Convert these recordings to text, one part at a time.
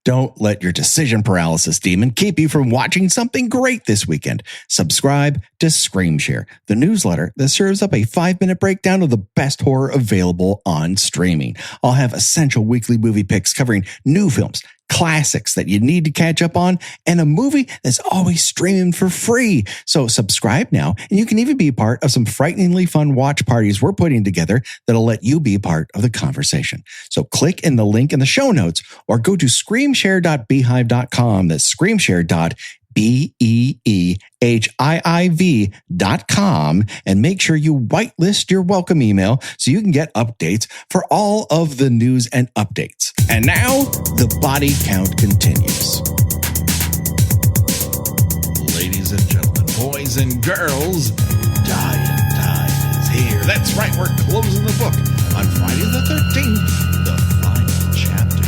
Don't let your decision paralysis demon keep you from watching something great this weekend. Subscribe to ScreamShare, the newsletter that serves up a 5-minute breakdown of the best horror available on streaming. I'll have essential weekly movie picks covering new films, classics that you need to catch up on, and a movie that's always streaming for free. So subscribe now, and you can even be part of some frighteningly fun watch parties we're putting together that'll let you be part of the conversation. So click in the link in the show notes or go to screamshare.beehive.com. That's screamshare.beehive.com, and make sure you whitelist your welcome email so you can get updates for all of the news and updates. And now the body count continues. Ladies and gentlemen, boys and girls, Dying Time is here. That's right, we're closing the book on Friday the 13th, the final chapter.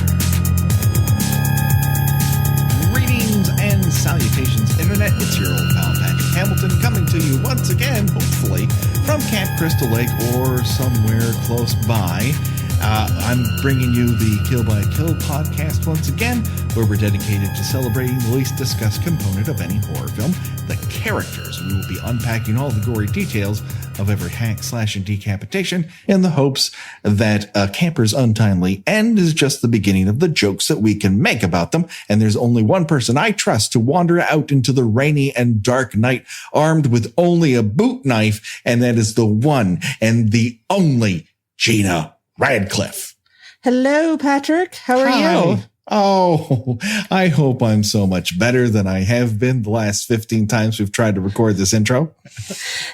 Greetings and salutations, Internet. It's your old pal Patrick Hamilton coming to you once again, hopefully, from Camp Crystal Lake or somewhere close by. I'm bringing you the Kill by Kill podcast once again, where we're dedicated to celebrating the least discussed component of any horror film, the characters. We will be unpacking all the gory details of every hack, slash, and decapitation in the hopes that a camper's untimely end is just the beginning of the jokes that we can make about them. And there's only one person I trust to wander out into the rainy and dark night armed with only a boot knife, and that is the one and the only Gina Radcliffe. Hello, Patrick. How are you? Oh, I hope I'm so much better than I have been the last 15 times we've tried to record this intro.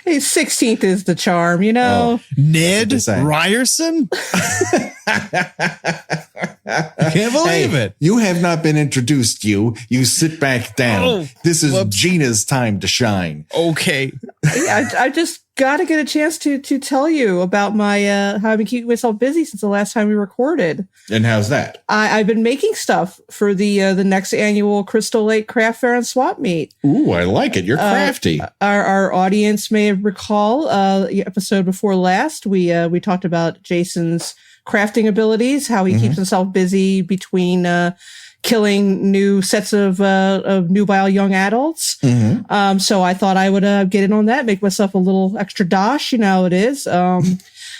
Hey, 16th is the charm, you know. Oh, Ned Ryerson? I can't believe it. You have not been introduced, you. You sit back down. Oh, this is Gina's time to shine. Okay. I just got to get a chance to tell you about my how I've been keeping myself busy since the last time we recorded. And how's that? I've been making stuff for the next annual Crystal Lake Craft Fair and Swap Meet. Ooh, I like it. You're crafty. Our audience may recall the episode before last. We talked about Jason's crafting abilities, how he keeps himself busy between killing new sets of nubile young adults. So I thought I would get in on that, make myself a little extra dosh. You know how it is.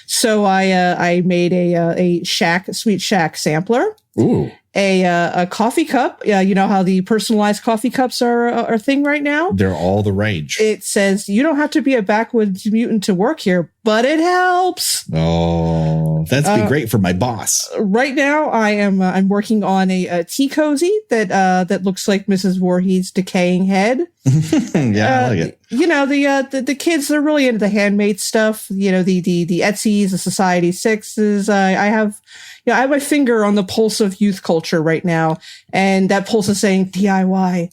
So I made a Sweet Shack sampler. Ooh. A coffee cup. You know how the personalized coffee cups are a thing right now? They're all the rage. It says you don't have to be a backwoods mutant to work here, but it helps. Oh, that's be great for my boss. Right now, I'm working on a tea cozy that looks like Mrs. Voorhees' decaying head. Yeah, I like it. You know, the kids, they're really into the handmade stuff. You know, the Etsy's, the Society Sixes. I have my finger on the pulse of youth culture right now, and that pulse is saying DIY.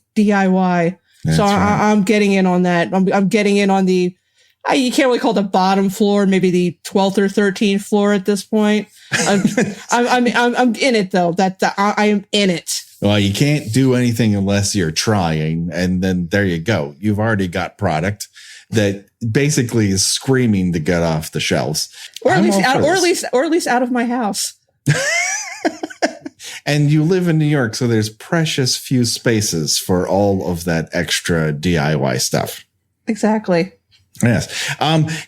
That's so right. I'm getting in on that. I'm getting in on the, you can't really call it the bottom floor, maybe the 12th or 13th floor at this point. I'm in it though. I am in it. Well, you can't do anything unless you're trying, and then there you go. You've already got product that basically is screaming to get off the shelves, or at least out of my house. And you live in New York, so there's precious few spaces for all of that extra DIY stuff. Exactly. Yes.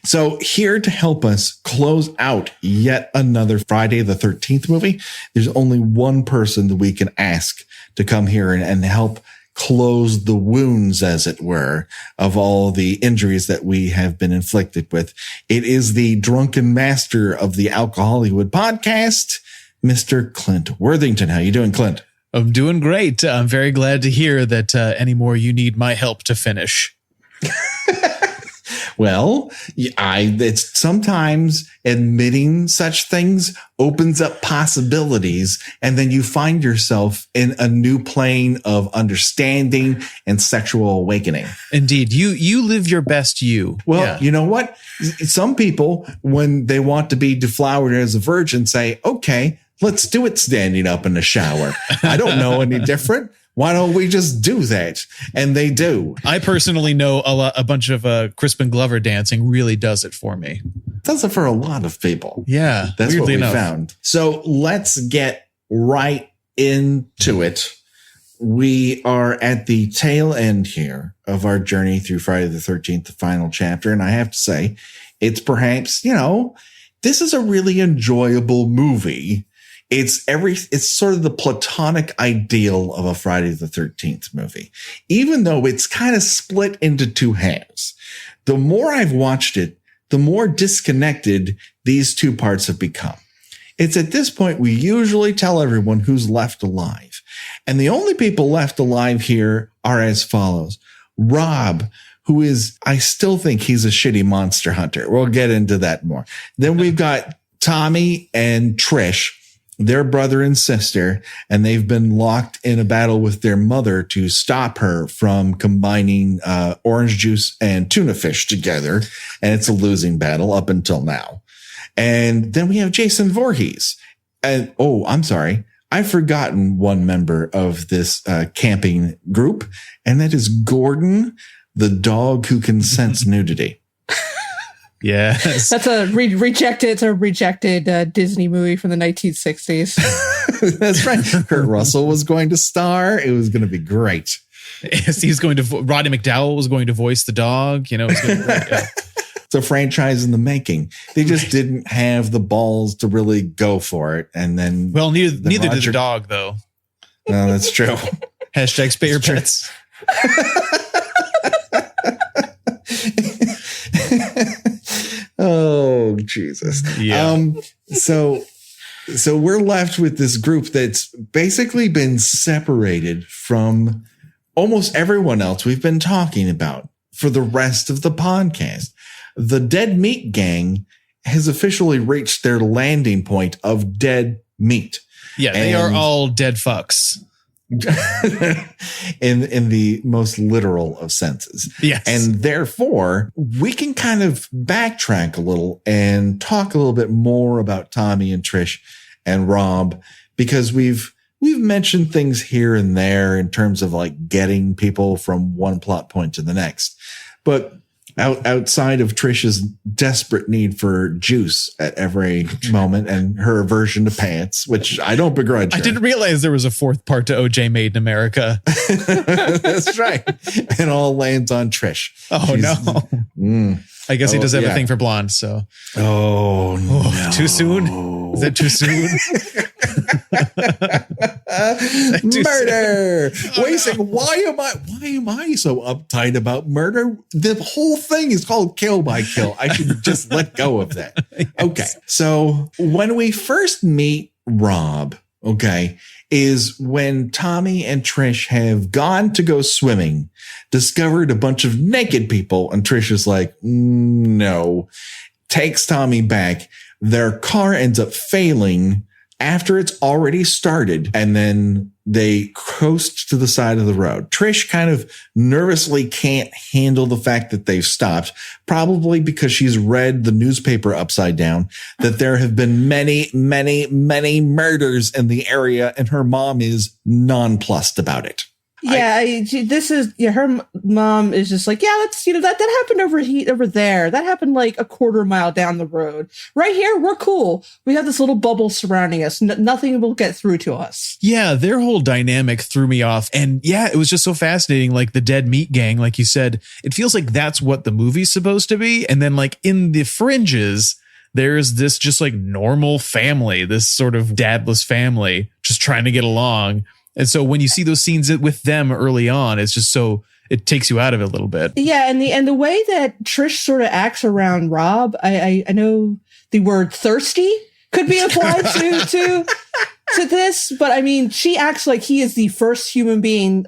So here to help us close out yet another Friday the 13th movie, there's only one person that we can ask to come here and help close the wounds, as it were, of all the injuries that we have been inflicted with. It is the drunken master of the Alcohollywood podcast, Mr. Clint Worthington. How you doing, Clint? I'm doing great. I'm very glad to hear that anymore you need my help to finish. Well, it's sometimes admitting such things opens up possibilities, and then you find yourself in a new plane of understanding and sexual awakening. Indeed. You live your best you. Well, yeah. You know what? Some people, when they want to be deflowered as a virgin, say, okay, let's do it standing up in the shower. I don't know any different. Why don't we just do that? And they do. I personally know a bunch of Crispin Glover dancing really does it for me. Does it for a lot of people. Yeah. That's what we enough. found. So let's get right into it. We are at the tail end here of our journey through Friday the 13th, the final chapter. And I have to say, it's perhaps, this is a really enjoyable movie. It's sort of the platonic ideal of a Friday the 13th movie, even though it's kind of split into two halves. The more I've watched it, the more disconnected these two parts have become. It's at this point, we usually tell everyone who's left alive. And the only people left alive here are as follows. Rob, who is, I still think he's a shitty monster hunter. We'll get into that more. Then we've got Tommy and Trish, their brother and sister, and they've been locked in a battle with their mother to stop her from combining orange juice and tuna fish together. And it's a losing battle up until now. And then we have Jason Voorhees. And I'm sorry. I've forgotten one member of this camping group, and that is Gordon, the dog who can sense nudity. Yes. That's a rejected Disney movie from the 1960s. That's right. Kurt Russell was going to star. It was going to be great. He's going to, Roddy McDowell was going to voice the dog. It was going to be great. Yeah. It's a franchise in the making. They just didn't have the balls to really go for it. And then, well, neither did the dog, though. No, that's true. Hashtag spay your pets. Oh, Jesus. Yeah. So we're left with this group that's basically been separated from almost everyone else we've been talking about for the rest of the podcast. The Dead Meat Gang has officially reached their landing point of dead meat. Yeah, they are all dead fucks. in the most literal of senses. Yes. And therefore, we can kind of backtrack a little and talk a little bit more about Tommy and Trish and Rob, because we've mentioned things here and there in terms of like getting people from one plot point to the next. But outside of Trish's desperate need for juice at every moment and her aversion to pants, which I don't begrudge her. I didn't realize there was a fourth part to OJ Made in America. That's right. And all lands on Trish. Oh, no. I guess he does have a thing for blonde, so. Oh, no. Too soon? Is that too soon? Murder. Wait a second. Why am I so uptight about murder? The whole thing is called Kill by Kill. I should just let go of that. Yes. Okay. So when we first meet Rob, is when Tommy and Trish have gone to go swimming, discovered a bunch of naked people, and Trish is like, no, takes Tommy back. Their car ends up failing after it's already started, and then they coast to the side of the road. Trish kind of nervously can't handle the fact that they've stopped, probably because she's read the newspaper upside down that there have been many, many, many murders in the area, and her mom is nonplussed about it. Yeah, her mom is just like, yeah, that's, that happened over there. That happened like a quarter mile down the road. Right here, we're cool. We have this little bubble surrounding us. Nothing will get through to us. Yeah, their whole dynamic threw me off. And yeah, it was just so fascinating. Like the Dead Meat Gang, like you said, it feels like that's what the movie's supposed to be. And then like in the fringes, there's this just like normal family, this sort of dadless family just trying to get along. And so when you see those scenes with them early on, it's just it takes you out of it a little bit. Yeah. And the way that Trish sort of acts around Rob, I know the word thirsty could be applied to this, but I mean, she acts like he is the first human being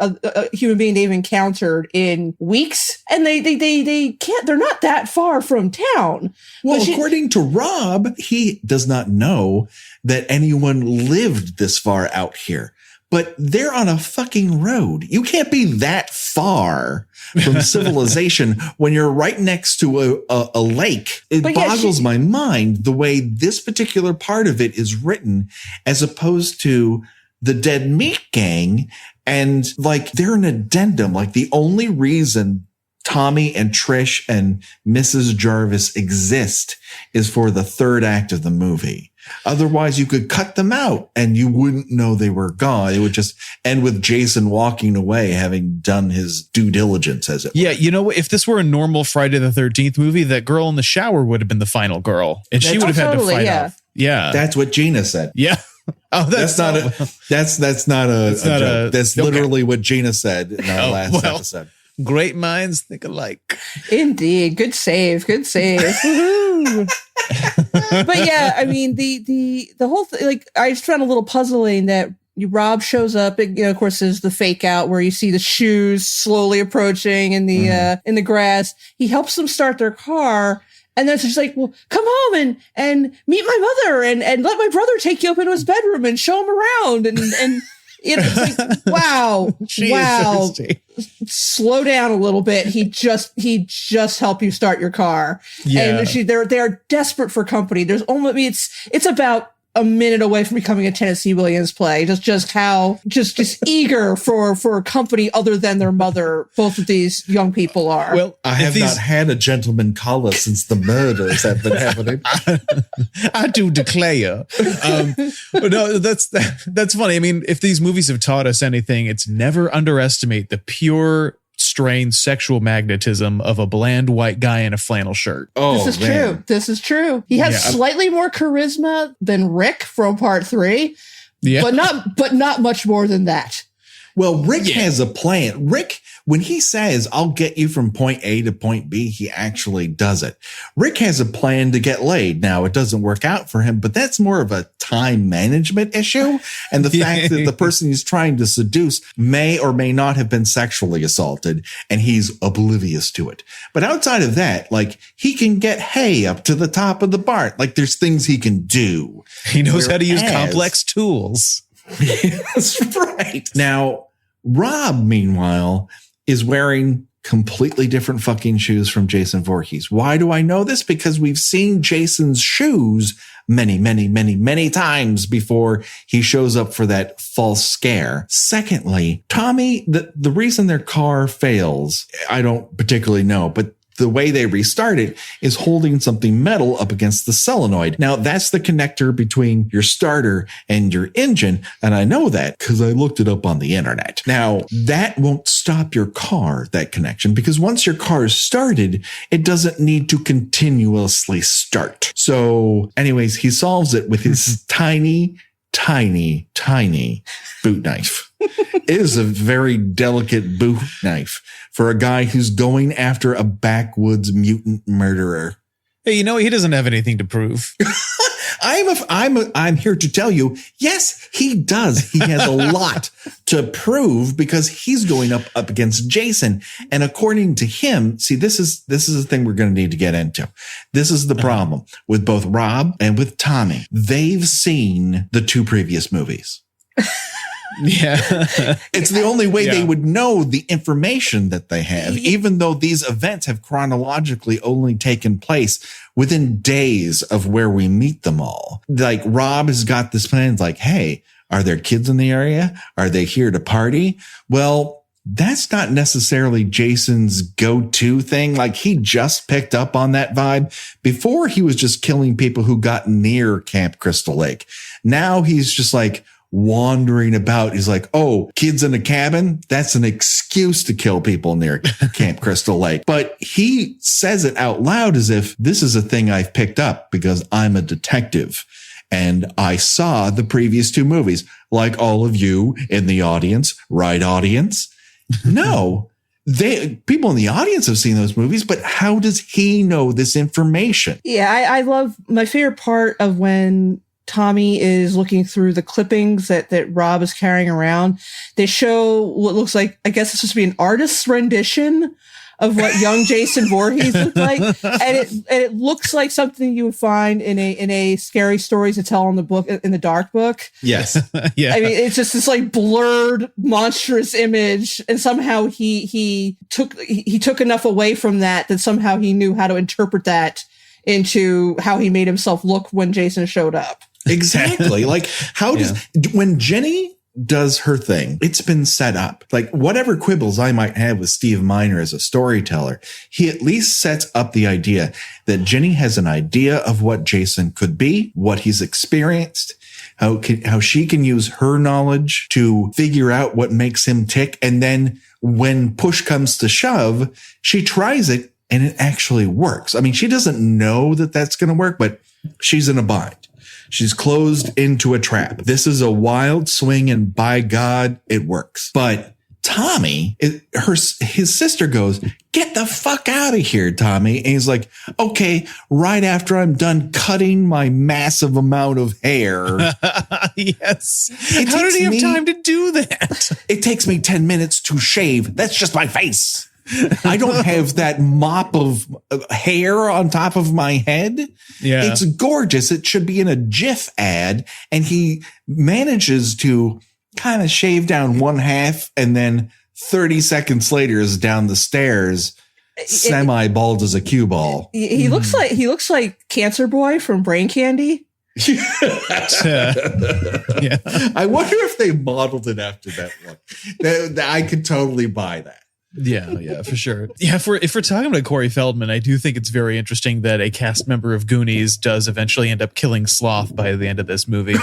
they've encountered in weeks, and they can't, they're not that far from town. Well, according to Rob, he does not know that anyone lived this far out here. But they're on a fucking road. You can't be that far from civilization when you're right next to a lake. It boggles my mind the way this particular part of it is written, as opposed to the Dead Meat Gang. And like, they're an addendum. Like, the only reason Tommy and Trish and Mrs. Jarvis exist is for the third act of the movie. Otherwise, you could cut them out and you wouldn't know they were gone. It would just end with Jason walking away, having done his due diligence, as it were. Yeah, you know, if this were a normal Friday the 13th movie, that girl in the shower would have been the final girl. And she would have had to fight off. Yeah. That's what Gina said. Yeah. Oh, that's not a joke. That's literally what Gina said in our last episode. Great minds think alike. Indeed. Good save. Good save. But yeah, I mean, the whole thing, like, I just found a little puzzling that Rob shows up. And, of course, there's the fake out where you see the shoes slowly approaching in the grass. He helps them start their car. And then she's like, well, come home and meet my mother and let my brother take you up into his bedroom and show him around. And it's like, wow. Slow down a little bit. He just helped you start your car. Yeah. And they're desperate for company. There's only, it's about a minute away from becoming a Tennessee Williams play. Just eager for company other than their mother. Both of these young people are. Well, I have not had a gentleman caller since the murders have been happening. I do declare. No, that's funny. I mean, if these movies have taught us anything, it's never underestimate the pure strained sexual magnetism of a bland white guy in a flannel shirt. Oh, This is true. He has slightly more charisma than Rick from part 3. Yeah. But not much more than that. Well, Rick has a plan. Rick, when he says, I'll get you from point A to point B, he actually does it. Rick has a plan to get laid. Now, it doesn't work out for him, but that's more of a time management issue. And the fact that the person he's trying to seduce may or may not have been sexually assaulted, and he's oblivious to it. But outside of that, like, he can get hay up to the top of the barn. Like, there's things he can do. He knows how to use complex tools. That's right. Now, Rob, meanwhile, is wearing completely different fucking shoes from Jason Voorhees. Why do I know this? Because we've seen Jason's shoes many, many, many, many times before he shows up for that false scare. Secondly, Tommy, the reason their car fails, I don't particularly know, but the way they restart it is holding something metal up against the solenoid. Now, that's the connector between your starter and your engine. And I know that because I looked it up on the internet. Now, that won't stop your car, that connection, because once your car is started, it doesn't need to continuously start. So anyways, he solves it with his tiny boot knife. It is a very delicate boot knife for a guy who's going after a backwoods mutant murderer. Hey, you know, he doesn't have anything to prove. I'm here to tell you, yes, he does. He has a lot to prove because he's going up against Jason. And according to him, see, this is the thing we're going to need to get into. This is the problem with both Rob and with Tommy. They've seen the 2 previous movies. Yeah. It's the only way they would know the information that they have, even though these events have chronologically only taken place within days of where we meet them all. Like, Rob has got this plan, like, hey, are there kids in the area? Are they here to party? Well, that's not necessarily Jason's go-to thing. Like, he just picked up on that vibe before. He was just killing people who got near Camp Crystal Lake. Now he's just like wandering about. He's like, oh, kids in a cabin? That's an excuse to kill people near Camp Crystal Lake. But he says it out loud as if this is a thing I've picked up because I'm a detective and I saw the previous 2 movies, like all of you in the audience, right, audience? No, people in the audience have seen those movies, but how does he know this information? Yeah, I love, my favorite part of when Tommy is looking through the clippings that Rob is carrying around. They show what looks like, I guess it's supposed to be an artist's rendition of what young Jason Voorhees looked like. And it looks like something you would find in a scary stories to tell in the dark book. Yes. Yeah. I mean, it's just this like blurred, monstrous image. And somehow he took enough away from that somehow he knew how to interpret that into how he made himself look when Jason showed up. Exactly. Like, how does, when Jenny does her thing. It's been set up. Like, whatever quibbles I might have with Steve Miner as a storyteller, he at least sets up the idea that Jenny has an idea of what Jason could be, what he's experienced, how she can use her knowledge to figure out what makes him tick. And then when push comes to shove, she tries it and it actually works. I mean, she doesn't know that that's going to work, but she's in a bind. She's closed into a trap. This is a wild swing, and by God, it works. But Tommy, his sister goes, "Get the fuck out of here, Tommy." And he's like, "Okay, right after I'm done cutting my massive amount of hair." Yes. How did he have time to do that? It takes me 10 minutes to shave. That's just my face. I don't have that mop of hair on top of my head. Yeah. It's gorgeous. It should be in a GIF ad. And he manages to kind of shave down one half, and then 30 seconds later is down the stairs, semi-bald as a cue ball. He looks like Cancer Boy from Brain Candy. Yeah. I wonder if they modeled it after that one. I could totally buy that. Yeah, for sure. Yeah, if we're talking about Corey Feldman, I do think it's very interesting that a cast member of Goonies does eventually end up killing Sloth by the end of this movie.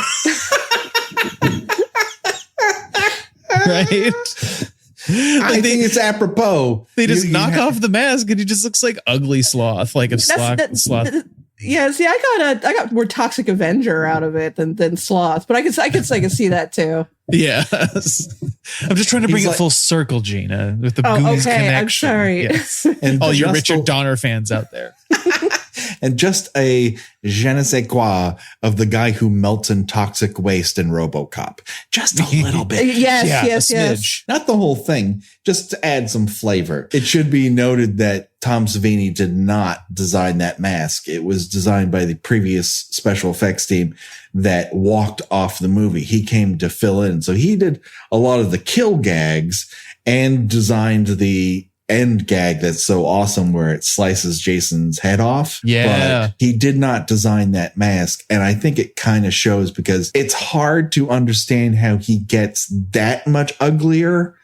Right? I think it's apropos. They just knock off the mask and he just looks like ugly Sloth. Like if Sloth. Yeah, see, I got more Toxic Avenger out of it than Sloth, but I could see that too. Yeah, I'm just trying to bring it full circle, Gina, with the Goonies connection. I'm sorry. Yes. And all you Richard Donner fans out there. And just a je ne sais quoi of the guy who melts in toxic waste in RoboCop. Just a little bit. Yes. Not the whole thing, just to add some flavor. It should be noted that Tom Savini did not design that mask. It was designed by the previous special effects team that walked off the movie. He came to fill in. So he did a lot of the kill gags and designed the end gag that's so awesome where it slices Jason's head off. Yeah. But he did not design that mask. And I think it kind of shows because it's hard to understand how he gets that much uglier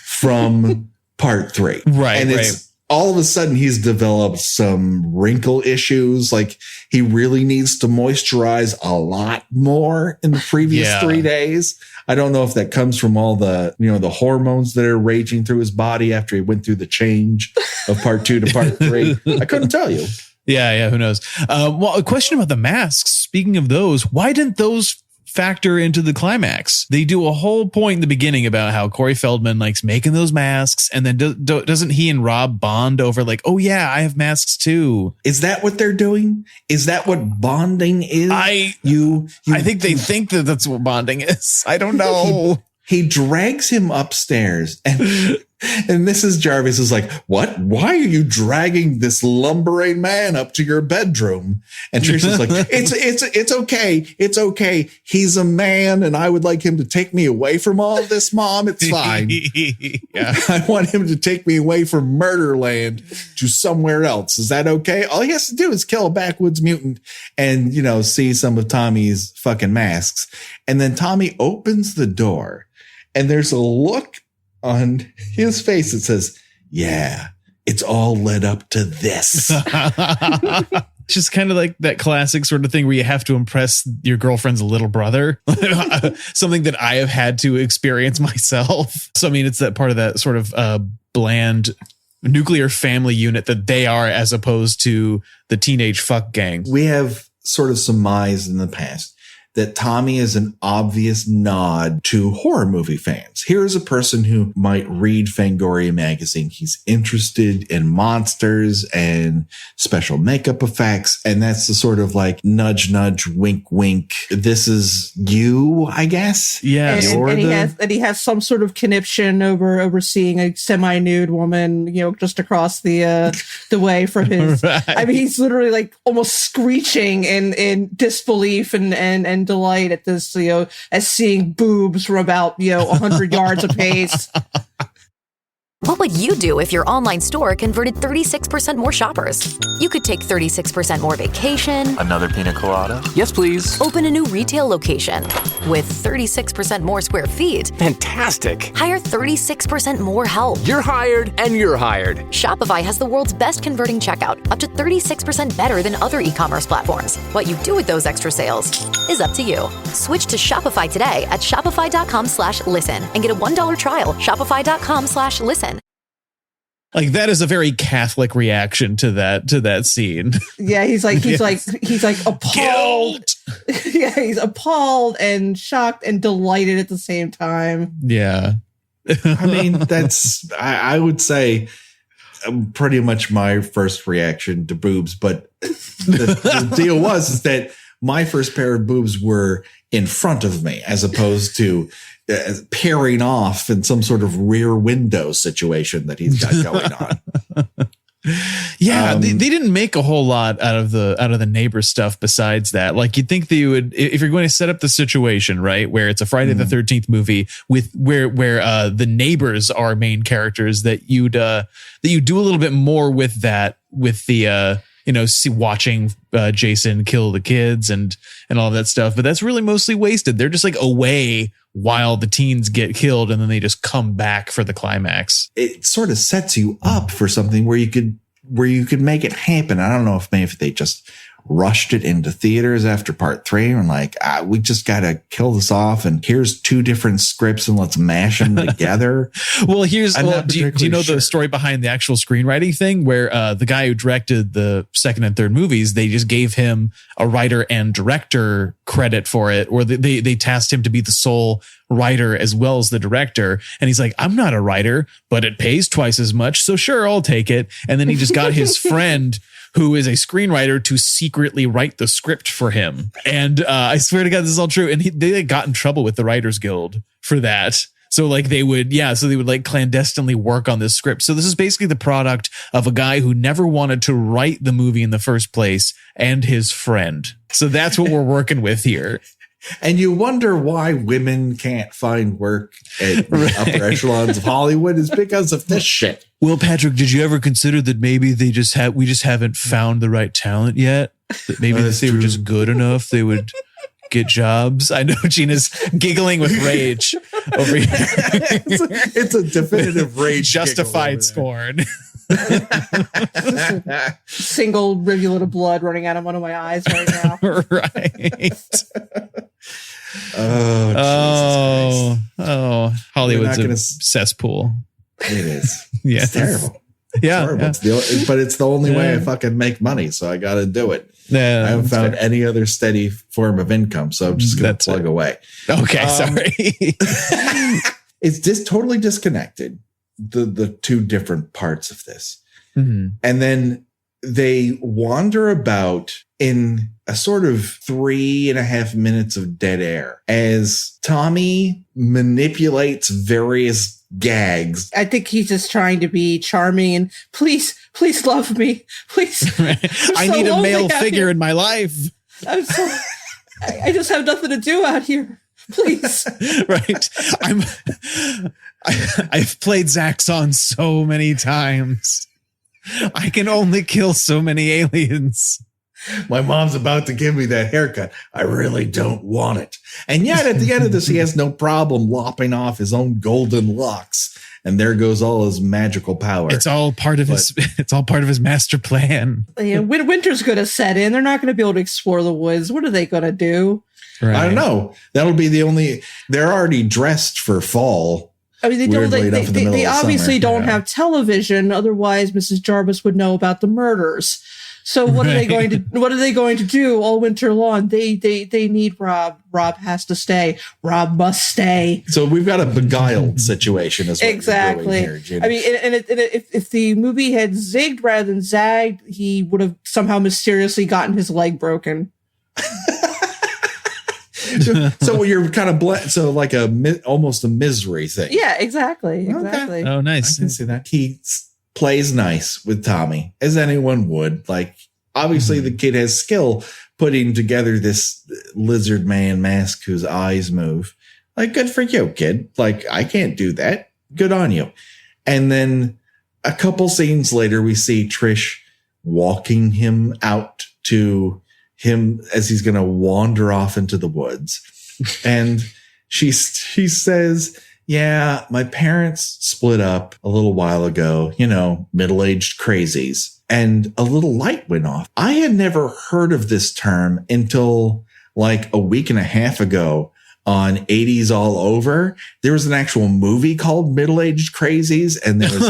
from part 3. Right. And it's all of a sudden he's developed some wrinkle issues. Like he really needs to moisturize a lot more in the previous 3 days. I don't know if that comes from all the, the hormones that are raging through his body after he went through the change of part 2 to part 3. I couldn't tell you. Yeah. Who knows? Well, a question about the masks. Speaking of those, why didn't those factor into the climax? They do a whole point in the beginning about how Corey Feldman likes making those masks, and then doesn't he and Rob bond over like, oh yeah, I have masks too? Is that what they're doing? Is that what bonding is? I think they think that that's what bonding is. I don't know. He drags him upstairs and Mrs. Jarvis is like, "What? Why are you dragging this lumbering man up to your bedroom?" And Teresa's like, it's okay. It's okay. He's a man and I would like him to take me away from all of this, Mom. It's fine. Yeah. I want him to take me away from Murderland to somewhere else. Is that okay? All he has to do is kill a backwoods mutant and, see some of Tommy's fucking masks. And then Tommy opens the door and there's a look on his face that says, "Yeah, it's all led up to this." Just kind of like that classic sort of thing where you have to impress your girlfriend's little brother. Something that I have had to experience myself. So, I mean, it's that part of that sort of bland nuclear family unit that they are, as opposed to the teenage fuck gang. We have sort of surmised in the past that Tommy is an obvious nod to horror movie fans. Here's a person who might read Fangoria magazine. He's interested in monsters and special makeup effects. And that's the sort of like nudge, nudge, wink, wink. This is you, I guess. Yeah. And he has some sort of conniption over seeing a semi-nude woman, just across the way from his. Right. I mean, he's literally like almost screeching in disbelief and delight at this, as seeing boobs from about 100 yards apace. What would you do if your online store converted 36% more shoppers? You could take 36% more vacation. Another pina colada? Yes, please. Open a new retail location with 36% more square feet. Fantastic. Hire 36% more help. You're hired and you're hired. Shopify has the world's best converting checkout, up to 36% better than other e-commerce platforms. What you do with those extra sales is up to you. Switch to Shopify today at shopify.com/listen and get a $1 trial. Shopify.com/listen. Like, that is a very Catholic reaction to that scene. Yeah, he's like appalled. Yeah, he's appalled and shocked and delighted at the same time. Yeah. I mean, that's, I would say, pretty much my first reaction to boobs. But the deal was is that my first pair of boobs were in front of me as opposed to pairing off in some sort of rear window situation that he's got going on. Yeah, they didn't make a whole lot out of the neighbor stuff besides that. Like, you'd think they would, if you're going to set up the situation, right, where it's a Friday the 13th movie with where the neighbors are main characters, that you do a little bit more with that, with the watching Jason kill the kids and all that stuff. But that's really mostly wasted. They're just like away while the teens get killed, and then they just come back for the climax. It sort of sets you up for something where you could make it happen. I don't know if maybe they just rushed it into theaters after part 3 and like, we just got to kill this off. And here's 2 different scripts and let's mash them together. Well, do you know the story behind the actual screenwriting thing, where the guy who directed the second and third movies, they just gave him a writer and director credit for it, or they tasked him to be the sole writer as well as the director. And he's like, I'm not a writer, but it pays twice as much, so sure, I'll take it. And then he just got his friend, who is a screenwriter, to secretly write the script for him. And I swear to God, this is all true. And they got in trouble with the Writers Guild for that. So like they would like clandestinely work on this script. So this is basically the product of a guy who never wanted to write the movie in the first place and his friend. So that's what we're working with here. And you wonder why women can't find work at the upper echelons of Hollywood is because of this shit. Well, Patrick, did you ever consider that maybe we just haven't found the right talent yet? That maybe if they were just good enough, they would get jobs. I know Gina's giggling with rage over here. It's a definitive rage. Justified scorn. Single rivulet of blood running out of one of my eyes right now. Right. Oh, Hollywood's a cesspool. It is. Yeah. It's terrible. Yeah. But it's the only way I fucking make money, so I got to do it. Yeah, I haven't found any other steady form of income, so I'm just going to plug away. Okay, sorry. It's just totally disconnected, the 2 different parts of this. Mm-hmm. And then they wander about in a sort of 3.5 minutes of dead air as Tommy manipulates various gags. I think he's just trying to be charming and please love me. Please. I need a male figure in my life. I just have nothing to do out here. Please. Right. I've played Zaxxon so many times. I can only kill so many aliens. My mom's about to give me that haircut. I really don't want it. And yet at the end of this, he has no problem lopping off his own golden locks. And there goes all his magical power. It's all part of his master plan. Yeah, winter's going to set in. They're not going to be able to explore the woods. What are they going to do? Right. I don't know. That'll be the only, they're already dressed for fall. I mean, they obviously don't have television. Otherwise, Mrs. Jarvis would know about the murders. So what are they going to do all winter long? They need Rob. Rob has to stay. Rob must stay. So we've got a beguiled situation as well. Exactly. Here, I mean, if the movie had zigged rather than zagged, he would have somehow mysteriously gotten his leg broken. So you're kind of so like almost a misery thing. Yeah, exactly. Okay. Oh, nice. I can see that. He plays nice with Tommy, as anyone would. Like, obviously the kid has skill putting together this lizard man mask whose eyes move. Like, good for you, kid. Like, I can't do that. Good on you. And then a couple scenes later, we see Trish walking him out to him as he's going to wander off into the woods. And she says, yeah, my parents split up a little while ago, middle-aged crazies. And a little light went off. I had never heard of this term until like a week and a half ago on 80s All Over. There was an actual movie called Middle-Aged Crazies, and there was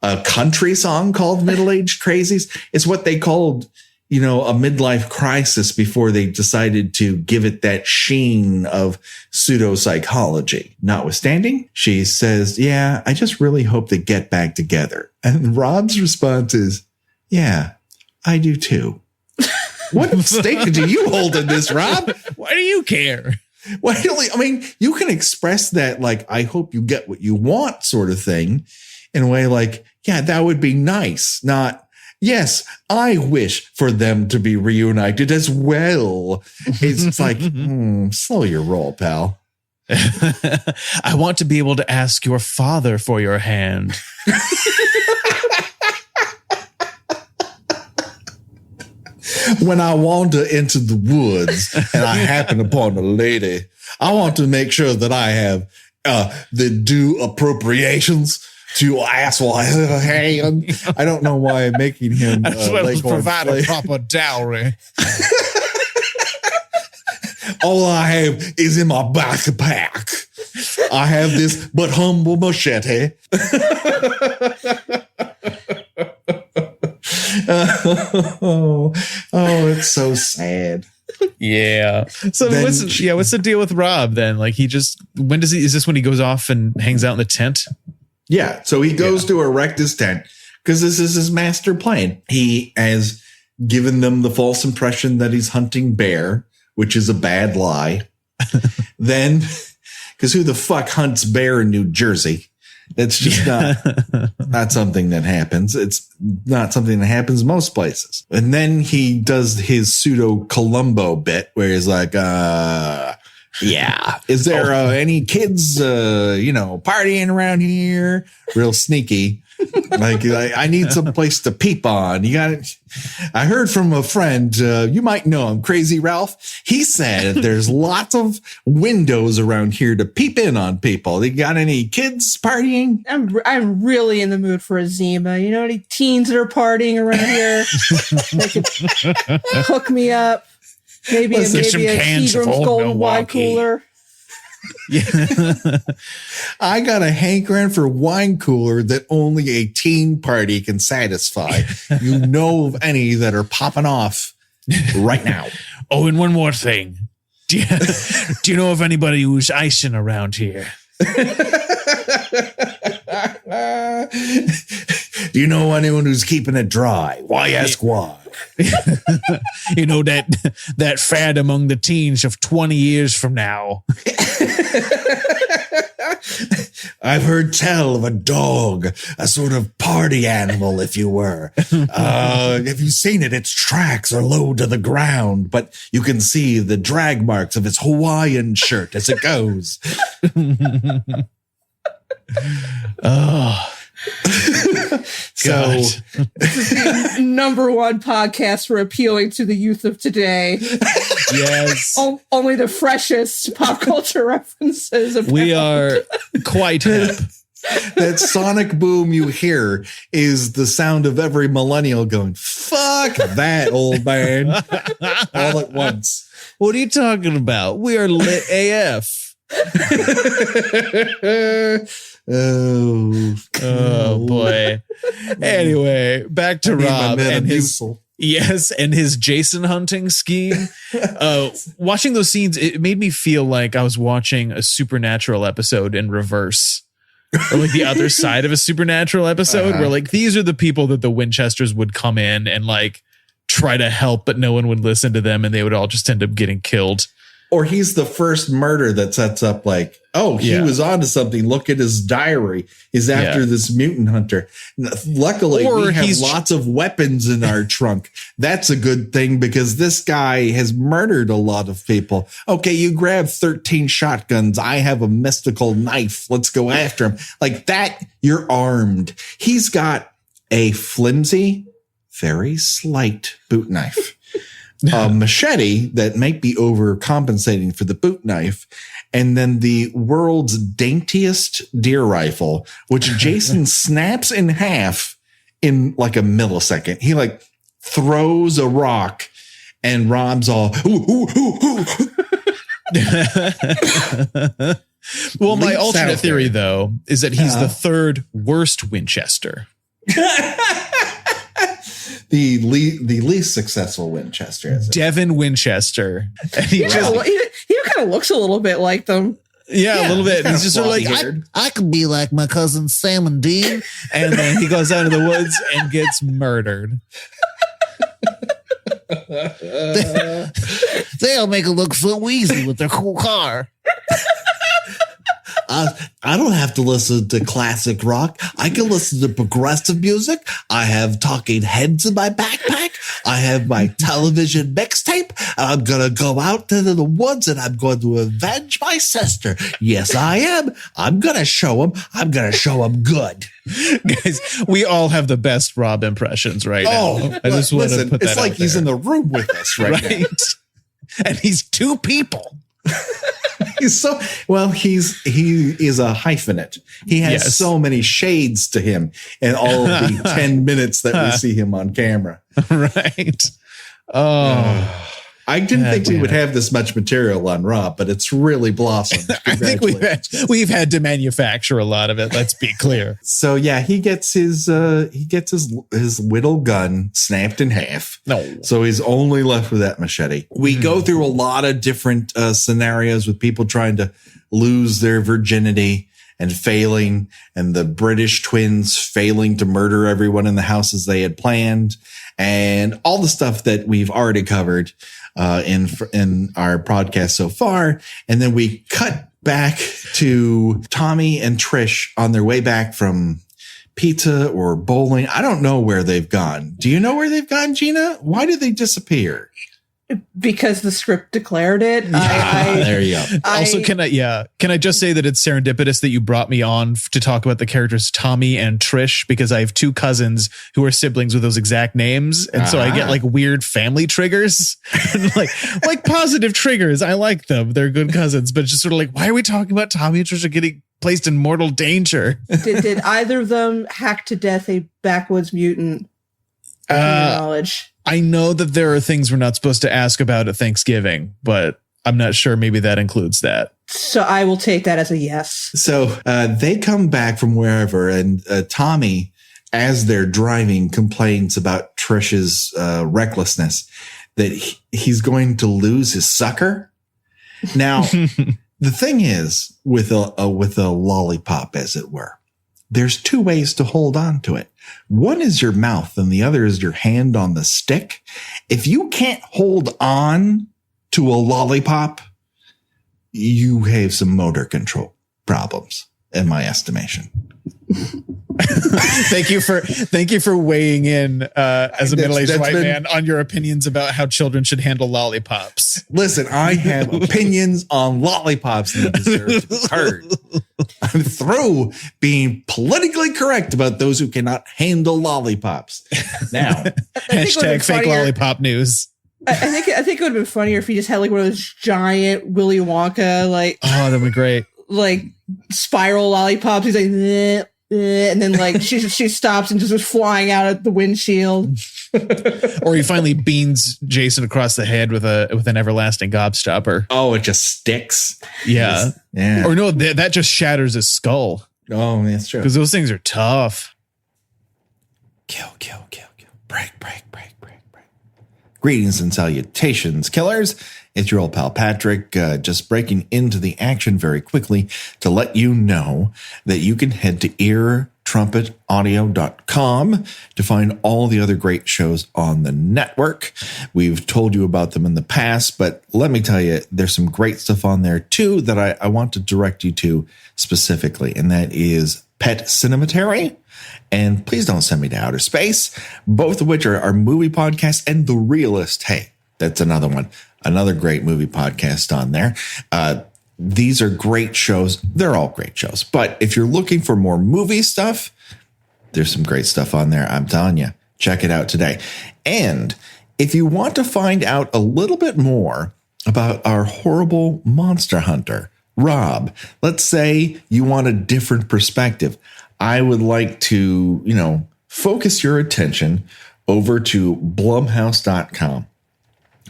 a country song called Middle-Aged Crazies. It's what they called, a midlife crisis before they decided to give it that sheen of pseudo-psychology. Notwithstanding, she says, yeah, I just really hope they get back together. And Rob's response is, yeah, I do too. What stake do you hold in this, Rob? Why do you care? You can express that like, I hope you get what you want sort of thing in a way like, yeah, that would be nice. Not, yes, I wish for them to be reunited as well. It's like, slow your roll, pal. I want to be able to ask your father for your hand. When I wander into the woods and I happen upon a lady, I want to make sure that I have the due appropriations to ask for her hand. I don't know why I'm making him as well as provide a proper dowry. All I have is in my backpack. I have this but humble machete. It's so sad. Yeah. So Then what's the deal with Rob then? Like is this when he goes off and hangs out in the tent? Yeah. So he goes to erect his tent because this is his master plan. He has given them the false impression that he's hunting bear, which is a bad lie. Then, because who the fuck hunts bear in New Jersey? It's just not something that happens. It's not something that happens most places. And then he does his pseudo Columbo bit where he's like, yeah, is there any kids, partying around here? Real sneaky. Like, I need some place to peep on. I heard from a friend, you might know him, Crazy Ralph. He said there's lots of windows around here to peep in on people. You got any kids partying? I'm really in the mood for a Zima. You know any teens that are partying around here? They could hook me up. Maybe a Seagram's Golden Wine Cooler. Yeah. I got a hankering for wine cooler that only a teen party can satisfy. You know of any that are popping off right now? Oh, and one more thing. Do you know of anybody who's icing around here? Do you know anyone who's keeping it dry? Why ask why? You know that fad among the teens of 20 years from now. I've heard tell of a dog, a sort of party animal, if you were. Have you seen it? Its tracks are low to the ground, but you can see the drag marks of its Hawaiian shirt as it goes. Oh. So this is the number one podcast for appealing to the youth of today. Yes. Only the freshest pop culture references. Apparently. We are quite hip. That sonic boom you hear is the sound of every millennial going, fuck that, old man, all at once. What are you talking about? We are lit AF. Oh boy. Anyway, back to Rob and his Jason hunting scheme. Watching those scenes, it made me feel like I was watching a Supernatural episode in reverse. Or like the other side of a Supernatural episode where like these are the people that the Winchesters would come in and like try to help, but no one would listen to them and they would all just end up getting killed. Or he's the first murder that sets up like, oh, he was onto something. Look at his diary. He's after this mutant hunter. Luckily, we have lots of weapons in our trunk. That's a good thing because this guy has murdered a lot of people. Okay, you grab 13 shotguns. I have a mystical knife. Let's go after him. Like that, you're armed. He's got a flimsy, very slight boot knife. A machete that might be overcompensating for the boot knife, and then the world's daintiest deer rifle, which Jason snaps in half in like a millisecond. He like throws a rock, and Rob's all, ooh. Well, my alternate theory, though, is that he's the third worst Winchester. The least successful Winchester. Devin Winchester. And he kind of looks a little bit like them. Yeah, a little bit. He's just sort of like, I could be like my cousin Sam and Dean. And then he goes out of the woods and gets murdered. They'll make it look so easy with their cool car. I don't have to listen to classic rock. I can listen to progressive music. I have talking heads in my backpack. I have my television mixtape. And I'm going to go out into the woods and I'm going to avenge my sister. Yes, I am. I'm going to show him. I'm going to show him good. Guys, we all have the best Rob impressions right now. I just want to put that it's like he's in the room with us right now. And he's two people. He is a hyphenate. He has so many shades to him in all of the 10 minutes that we see him on camera. Right. Oh, I didn't think we would have this much material on Rob, but it's really blossomed. I think we've had to manufacture a lot of it. Let's be clear. So yeah, he gets his whittle gun snapped in half. No, so he's only left with that machete. We go through a lot of different scenarios with people trying to lose their virginity and failing, and the British twins failing to murder everyone in the house as they had planned, and all the stuff that we've already covered in our podcast so far. And then we cut back to Tommy and Trish on their way back from pizza or bowling. I don't know where they've gone. Do you know where they've gone, Gina? Why did they disappear? Because the script declared it. There you go. Also, can I just say that it's serendipitous that you brought me on to talk about the characters Tommy and Trish, because I have two cousins who are siblings with those exact names. And so I get like weird family triggers, like positive triggers. I like them. They're good cousins, but it's just sort of like, why are we talking about Tommy and Trish are getting placed in mortal danger? Did either of them hack to death a backwoods mutant? To your knowledge. I know that there are things we're not supposed to ask about at Thanksgiving, but I'm not sure. Maybe that includes that. So I will take that as a yes. So they come back from wherever, and Tommy, as they're driving, complains about Trish's recklessness, that he's going to lose his sucker. Now, the thing is, with a lollipop, as it were, there's two ways to hold on to it. One is your mouth and the other is your hand on the stick. If you can't hold on to a lollipop, you have some motor control problems, in my estimation. Thank you for weighing in as a middle-aged white man on your opinions about how children should handle lollipops. Listen, I have opinions on lollipops that deserve to be heard. I'm through being politically correct about those who cannot handle lollipops. Now, hashtag fake lollipop news. I think it would have been funnier if he just had like one of those giant Willy Wonka, like, oh, that'd be great, like spiral lollipops. He's like, and then like she stops and just was flying out at the windshield. Or he finally beans Jason across the head with an everlasting gobstopper. Oh, it just sticks. Yeah. Yeah. Or no, that just shatters his skull. Oh, that's true. Because those things are tough. Kill. Break. Greetings and salutations, killers. It's your old pal Patrick, just breaking into the action very quickly to let you know that you can head to trumpetaudio.com to find all the other great shows on the network. We've told you about them in the past, but let me tell you, there's some great stuff on there too that I want to direct you to specifically, and that is Pet Cinematary and Please Don't Send Me to Outer Space, both of which are movie podcasts, and The Realist. Hey, that's another one, another great movie podcast on there. These are great shows. They're all great shows. But if you're looking for more movie stuff, there's some great stuff on there. I'm telling you, check it out today. And if you want to find out a little bit more about our horrible monster hunter, Rob, let's say you want a different perspective. I would like to, focus your attention over to Blumhouse.com.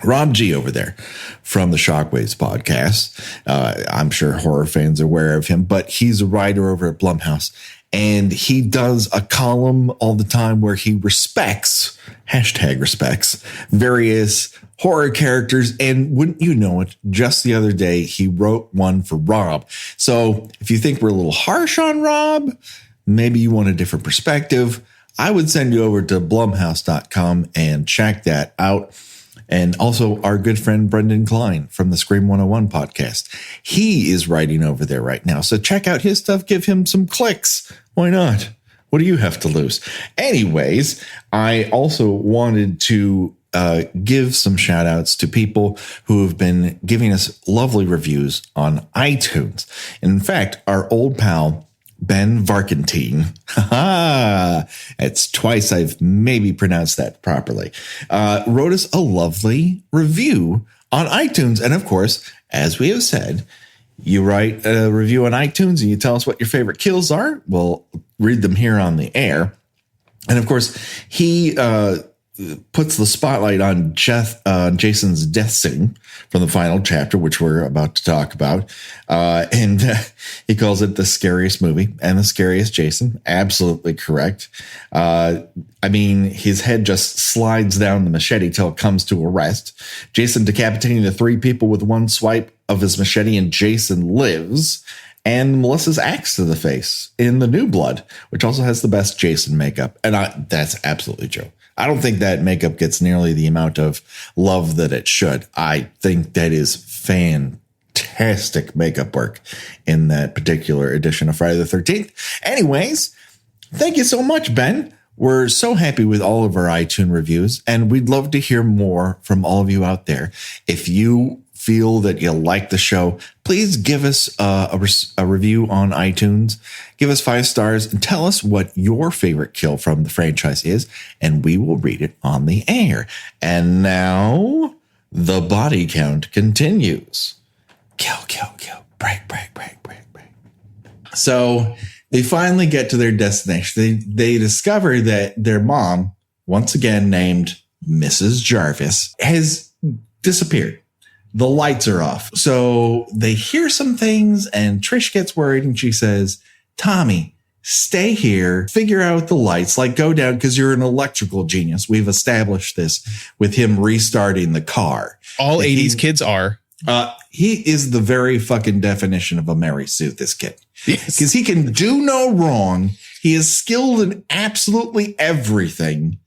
Rob G over there from the Shockwaves podcast. I'm sure horror fans are aware of him, but he's a writer over at Blumhouse, and he does a column all the time where he respects various horror characters. And wouldn't you know it, just the other day, he wrote one for Rob. So if you think we're a little harsh on Rob, maybe you want a different perspective, I would send you over to Blumhouse.com and check that out. And also our good friend Brendan Klein from the Scream 101 podcast. He is writing over there right now. So check out his stuff. Give him some clicks. Why not? What do you have to lose? Anyways, I also wanted to give some shout outs to people who have been giving us lovely reviews on iTunes. In fact, our old pal, Ben Worthington, it's twice I've maybe pronounced that properly, wrote us a lovely review on iTunes. And of course, as we have said, you write a review on iTunes and you tell us what your favorite kills are. We'll read them here on the air. And of course, he puts the spotlight on Jason's death scene from the final chapter, which we're about to talk about. And he calls it the scariest movie and the scariest Jason. Absolutely correct. His head just slides down the machete till it comes to a rest. Jason decapitating the 3 people with one swipe of his machete, and Jason lives. And Melissa's axe to the face in The New Blood, which also has the best Jason makeup. And that's absolutely true. I don't think that makeup gets nearly the amount of love that it should. I think that is fantastic makeup work in that particular edition of Friday the 13th. Anyways, thank you so much, Ben. We're so happy with all of our iTunes reviews, and we'd love to hear more from all of you out there. If you feel that you like the show, please give us a review on iTunes. Give us 5 stars and tell us what your favorite kill from the franchise is, and we will read it on the air. And now the body count continues. Kill, kill, kill. Break, break, break, break, break. So they finally get to their destination. They discover that their mom, once again named Mrs. Jarvis, has disappeared. The lights are off. So they hear some things, and Trish gets worried, and she says, Tommy, stay here, figure out the lights, go down, because you're an electrical genius. We've established this with him restarting the car. All 80s kids are. He is the very fucking definition of a Mary Sue, this kid. Because he can do no wrong. He is skilled in absolutely everything.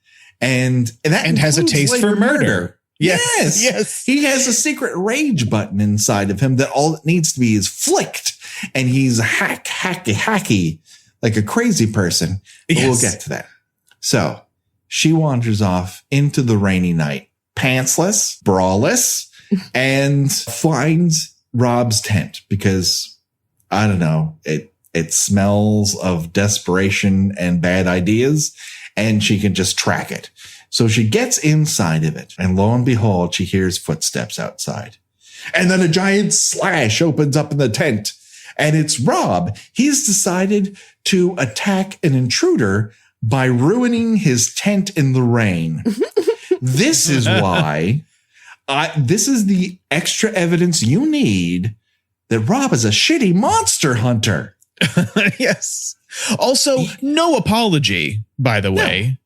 And has a taste for murder. Yes. He has a secret rage button inside of him that all it needs to be is flicked. And he's hacky, like a crazy person. But we'll get to that. So she wanders off into the rainy night, pantsless, braless, and finds Rob's tent because, I don't know, it smells of desperation and bad ideas, and she can just track it. So she gets inside of it, and lo and behold, she hears footsteps outside. And then a giant slash opens up in the tent, and it's Rob. He's decided to attack an intruder by ruining his tent in the rain. This is why this is the extra evidence you need that Rob is a shitty monster hunter. Yes. Also, no apology, by the way.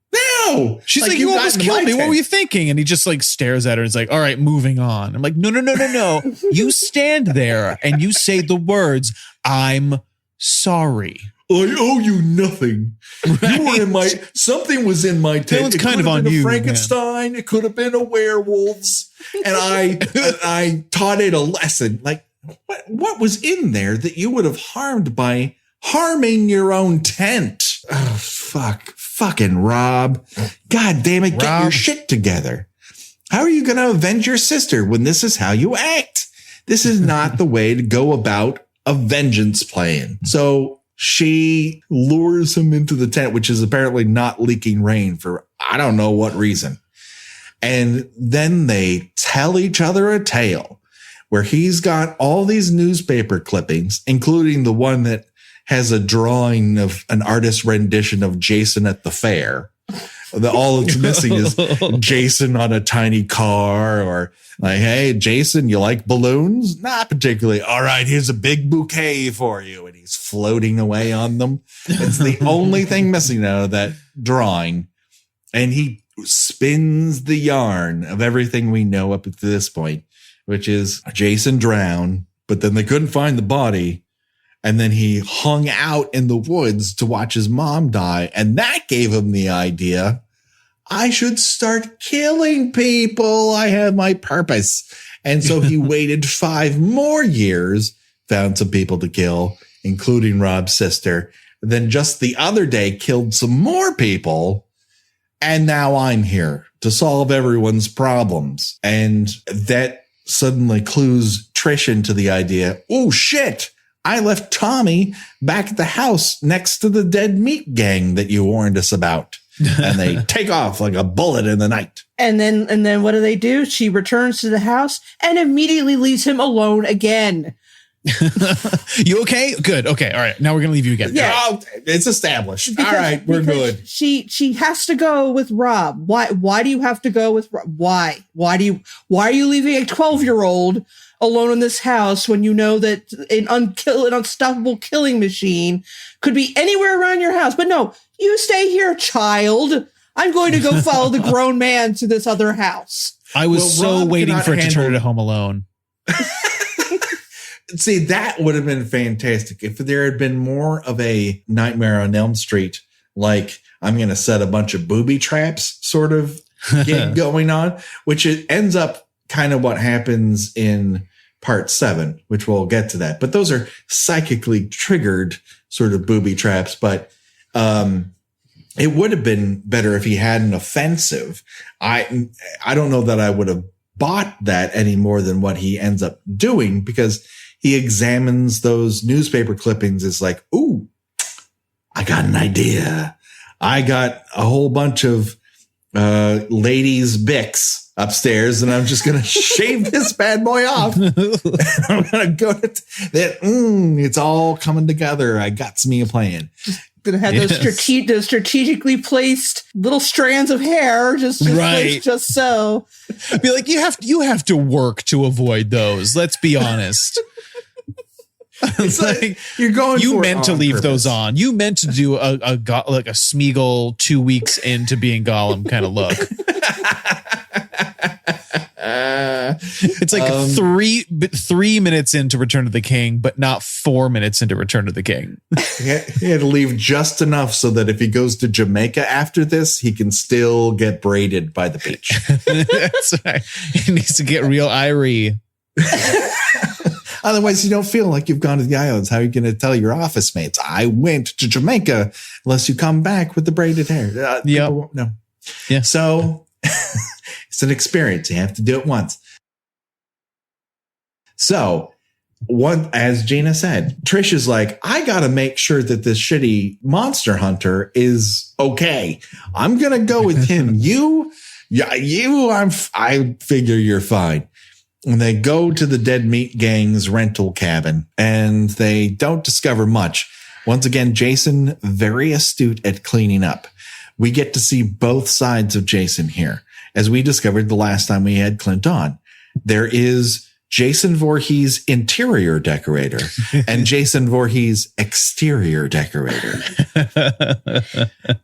No. She's like, you almost killed me. What were you thinking? And he just stares at her and is like, all right, moving on. I'm like, no. You stand there and you say the words, I'm sorry. I owe you nothing. You were in my, something was in my tent. That one's kind of on you, Frankenstein. It could have been a werewolves. And I taught it a lesson. Like, what was in there that you would have harmed by harming your own tent? Oh, fucking Rob. God damn it. Get your shit together. How are you going to avenge your sister when this is how you act? This is not the way to go about a vengeance plan. So she lures him into the tent, which is apparently not leaking rain for I don't know what reason. And then they tell each other a tale where he's got all these newspaper clippings, including the one that has a drawing of an artist's rendition of Jason at the fair. All it's missing is Jason on a tiny car, or like, hey, Jason, you like balloons? Not particularly. All right, here's a big bouquet for you. And he's floating away on them. It's the only thing missing out of that drawing. And he spins the yarn of everything we know up to this point, which is Jason drowned, but then they couldn't find the body. And then he hung out in the woods to watch his mom die. And that gave him the idea, I should start killing people. I have my purpose. And so he waited 5 more years, found some people to kill, including Rob's sister. Then just the other day killed some more people. And now I'm here to solve everyone's problems. And that suddenly clues Trish into the idea, oh, shit. I left Tommy back at the house next to the dead meat gang that you warned us about. And they take off like a bullet in the night. And then what do? She returns to the house and immediately leaves him alone again. You okay? Good. Okay. All right. Now we're going to leave you again. Yeah. Oh, it's established. All right. We're good. She has to go with Rob. Why do you have to go with Rob? Why are you leaving a 12-year-old alone in this house when you know that an unstoppable killing machine could be anywhere around your house? But no, you stay here, child. I'm going to go follow the grown man to this other house. I was waiting for it to turn into Home Alone. See, that would have been fantastic if there had been more of a Nightmare on Elm Street, like I'm going to set a bunch of booby traps sort of gig going on, which it ends up kind of what happens in part 7, which we'll get to that. But those are psychically triggered sort of booby traps. But it would have been better if he had an offensive. I don't know that I would have bought that any more than what he ends up doing, because he examines those newspaper clippings as like, ooh, I got an idea. I got a whole bunch of ladies' Bics upstairs, and I'm just going to shave this bad boy off. I'm going to go to that. It's all coming together. I got me a plan. Gonna have those strategically placed little strands of hair, just placed just so. Be like, you have to work to avoid those. Let's be honest. It's like you're going. You for meant to leave purpose. those on. You meant to do like a Smeagol 2 weeks into being Gollum kind of look. It's like 3 minutes into Return of the King, but not 4 minutes into Return of the King. He had to leave just enough so that if he goes to Jamaica after this, he can still get braided by the beach. That's right. He needs to get real Irie. Otherwise, you don't feel like you've gone to the islands. How are you going to tell your office mates, I went to Jamaica, unless you come back with the braided hair? No. Yeah. So it's an experience. You have to do it once. So as Gina said, Trish is like, I got to make sure that this shitty monster hunter is okay. I'm going to go with him. I figure you're fine. And they go to the Dead Meat Gang's rental cabin, and they don't discover much. Once again, Jason, very astute at cleaning up. We get to see both sides of Jason here, as we discovered the last time we had Clint on. There is Jason Voorhees interior decorator and Jason Voorhees exterior decorator.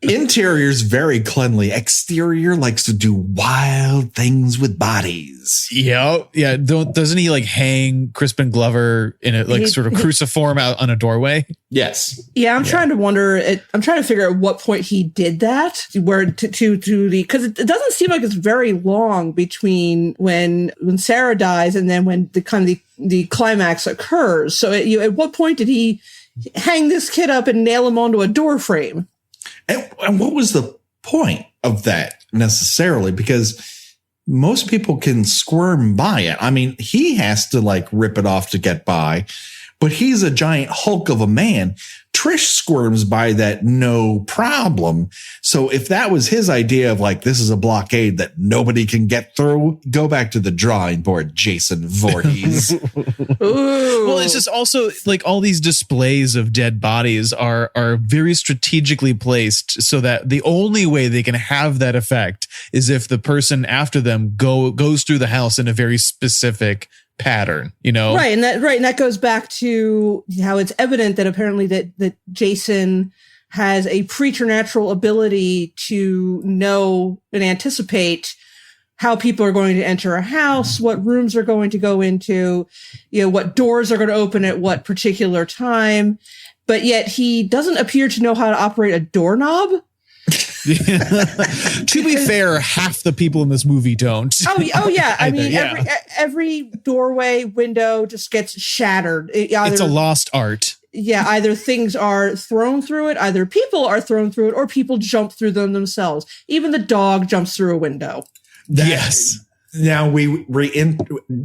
Interior's very cleanly. Exterior likes to do wild things with bodies. Yeah. Doesn't he like hang Crispin Glover in a like sort of cruciform out on a doorway? Yes. Yeah, I'm trying to wonder. I'm trying to figure out what point he did that. Where to the, because it doesn't seem like it's very long between when Sarah dies and then when the climax occurs. So at what point did he hang this kid up and nail him onto a door frame? And what was the point of that necessarily? Because most people can squirm by it. I mean, he has to like rip it off to get by, but he's a giant hulk of a man. Trish squirms by that no problem. So if that was his idea of like, this is a blockade that nobody can get through, go back to the drawing board, Jason Voorhees. Well, it's just also like all these displays of dead bodies are very strategically placed so that the only way they can have that effect is if the person after them goes through the house in a very specific pattern, right, and that goes back to how it's evident that apparently that Jason has a preternatural ability to know and anticipate how people are going to enter a house, what rooms are going to go into, what doors are going to open at what particular time, but yet he doesn't appear to know how to operate a doorknob. To be fair, half the people in this movie don't. Oh yeah. I mean, every doorway window just gets shattered. It's a lost art. Yeah, either things are thrown through it, either people are thrown through it, or people jump through them themselves. Even the dog jumps through a window. Yes. Now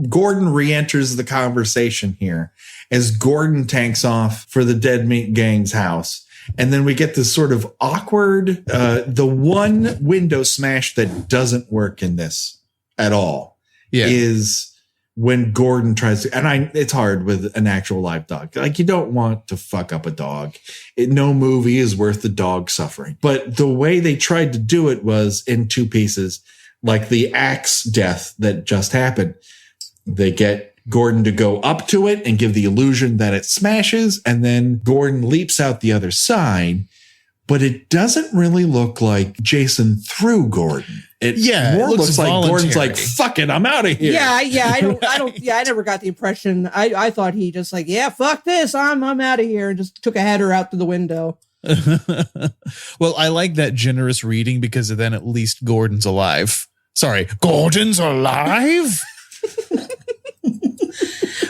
Gordon re-enters the conversation here as Gordon tanks off for the Dead Meat Gang's house. And then we get this sort of awkward, the one window smash that doesn't work in this at all is when Gordon tries to, and it's hard with an actual live dog. Like you don't want to fuck up a dog. No movie is worth the dog suffering. But the way they tried to do it was in two pieces, like the axe death that just happened. They get Gordon to go up to it and give the illusion that it smashes. And then Gordon leaps out the other side, but it doesn't really look like Jason threw Gordon. It looks like voluntary. Gordon's like, fuck it, I'm out of here. I never got the impression. I thought he just like, yeah, fuck this. I'm out of here. And just took a header out to the window. Well, I like that generous reading because then at least Gordon's alive. Sorry, Gordon's alive?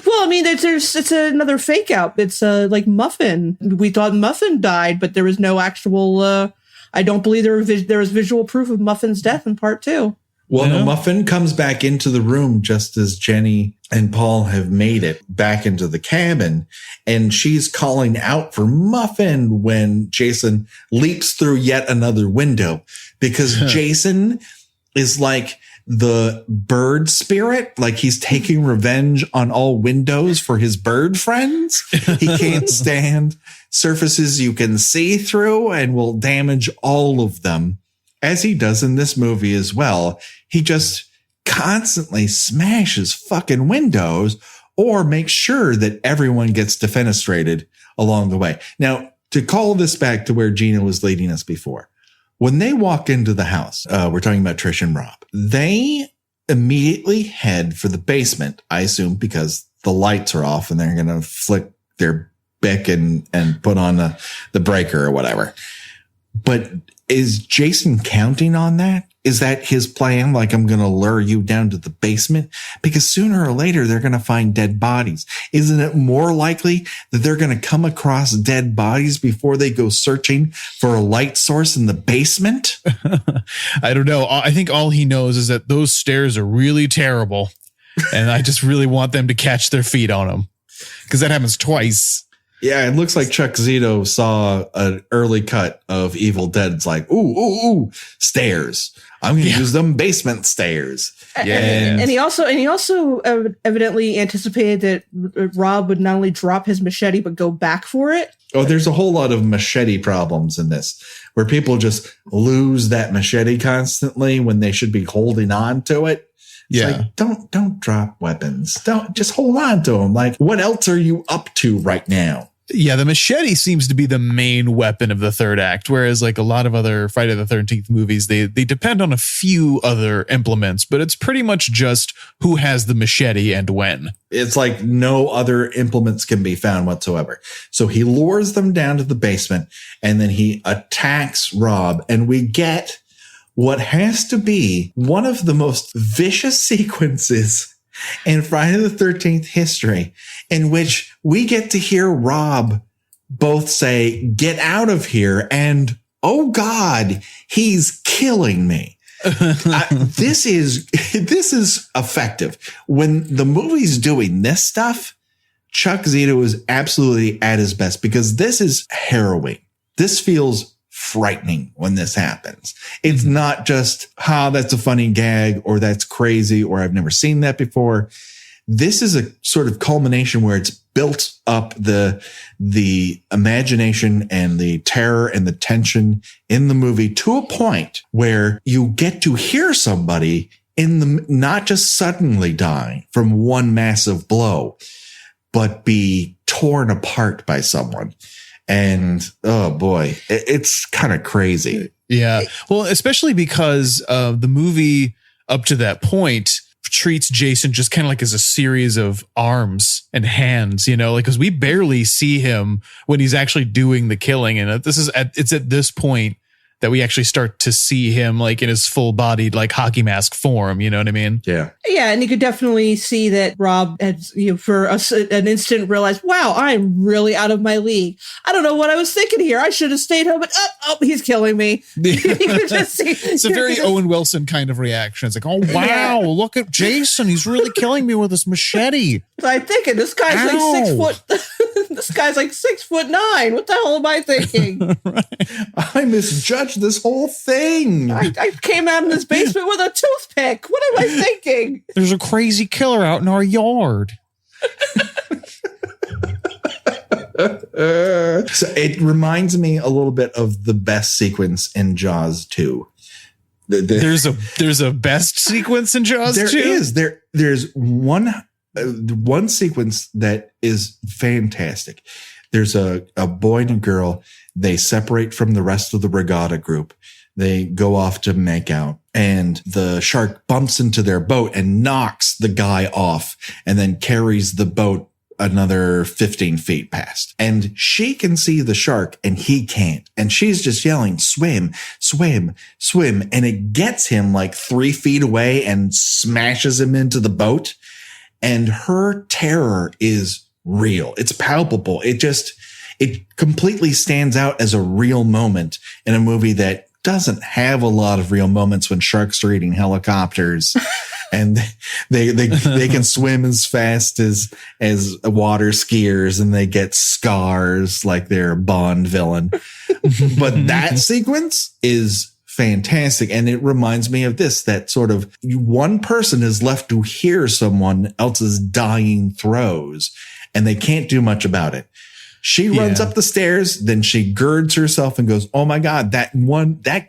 Well, I mean, it's another fake out. It's like Muffin. We thought Muffin died, but there was no actual. I don't believe there was visual proof of Muffin's death in part 2. Well, no, Muffin comes back into the room just as Jenny and Paul have made it back into the cabin, and she's calling out for Muffin when Jason leaps through yet another window because Jason is like the bird spirit, like he's taking revenge on all windows for his bird friends. He can't stand surfaces you can see through and will damage all of them, as he does in this movie as well. He just constantly smashes fucking windows or makes sure that everyone gets defenestrated along the way. Now, to call this back to where Gina was leading us before, when they walk into the house, we're talking about Trish and Rob, they immediately head for the basement, I assume, because the lights are off and they're going to flick their bic and put on the breaker or whatever. But is Jason counting on that? Is that his plan? Like, I'm going to lure you down to the basement? Because sooner or later, they're going to find dead bodies. Isn't it more likely that they're going to come across dead bodies before they go searching for a light source in the basement? I don't know. I think all he knows is that those stairs are really terrible. And I just really want them to catch their feet on them. Because that happens twice. Yeah, it looks like Chuck Zito saw an early cut of Evil Dead. It's like, ooh, stairs. I'm going to use them basement stairs. Yeah. And he also evidently anticipated that Rob would not only drop his machete, but go back for it. Oh, there's a whole lot of machete problems in this where people just lose that machete constantly when they should be holding on to it. It's like, don't drop weapons. Don't, just hold on to them. Like, what else are you up to right now? Yeah, the machete seems to be the main weapon of the third act, whereas like a lot of other Friday the 13th movies, they depend on a few other implements, but it's pretty much just who has the machete and when. It's like no other implements can be found whatsoever. So he lures them down to the basement and then he attacks Rob, and we get what has to be one of the most vicious sequences in Friday the 13th history, in which we get to hear Rob both say, "Get out of here," and, "Oh God, he's killing me." This is effective. When the movie's doing this stuff, Chuck Zito is absolutely at his best, because this is harrowing. This feels frightening when this happens. It's not just, that's a funny gag, or that's crazy, or I've never seen that before. This is a sort of culmination where it's built up the imagination and the terror and the tension in the movie to a point where you get to hear somebody not just suddenly dying from one massive blow, but be torn apart by someone. And oh boy, it's kind of crazy. Yeah. Well, especially because the movie up to that point treats Jason just kind of like as a series of arms and hands, like, because we barely see him when he's actually doing the killing. And it's at this point that we actually start to see him like in his full bodied, like hockey mask form. You know what I mean? Yeah. Yeah. And you could definitely see that Rob had, for an instant realized, wow, I'm really out of my league. I don't know what I was thinking here. I should have stayed home, but he's killing me. You could just see, it's a very Owen Wilson kind of reaction. It's like, oh, wow, look at Jason. He's really killing me with his machete. So I'm thinking this guy's like 6 foot. This guy's like 6'9". What the hell am I thinking? I misjudged this whole thing. I came out in this basement with a toothpick. What am I thinking? There's a crazy killer out in our yard. So it reminds me a little bit of the best sequence in Jaws 2. There's a best sequence in Jaws 2? There is. There's one sequence that is fantastic. There's a boy and a girl. They separate from the rest of the regatta group. They go off to make out, and the shark bumps into their boat and knocks the guy off, and then carries the boat another 15 feet past. And she can see the shark and he can't. And she's just yelling, "Swim, swim, swim." And it gets him like 3 feet away and smashes him into the boat. And her terror is real. It's palpable. It completely stands out as a real moment in a movie that doesn't have a lot of real moments, when sharks are eating helicopters and they can swim as fast as water skiers, and they get scars like they're a Bond villain. But that sequence is fantastic. And it reminds me of this, that sort of one person is left to hear someone else's dying throes, and they can't do much about it. She runs up the stairs, then she girds herself and goes, "Oh my God, that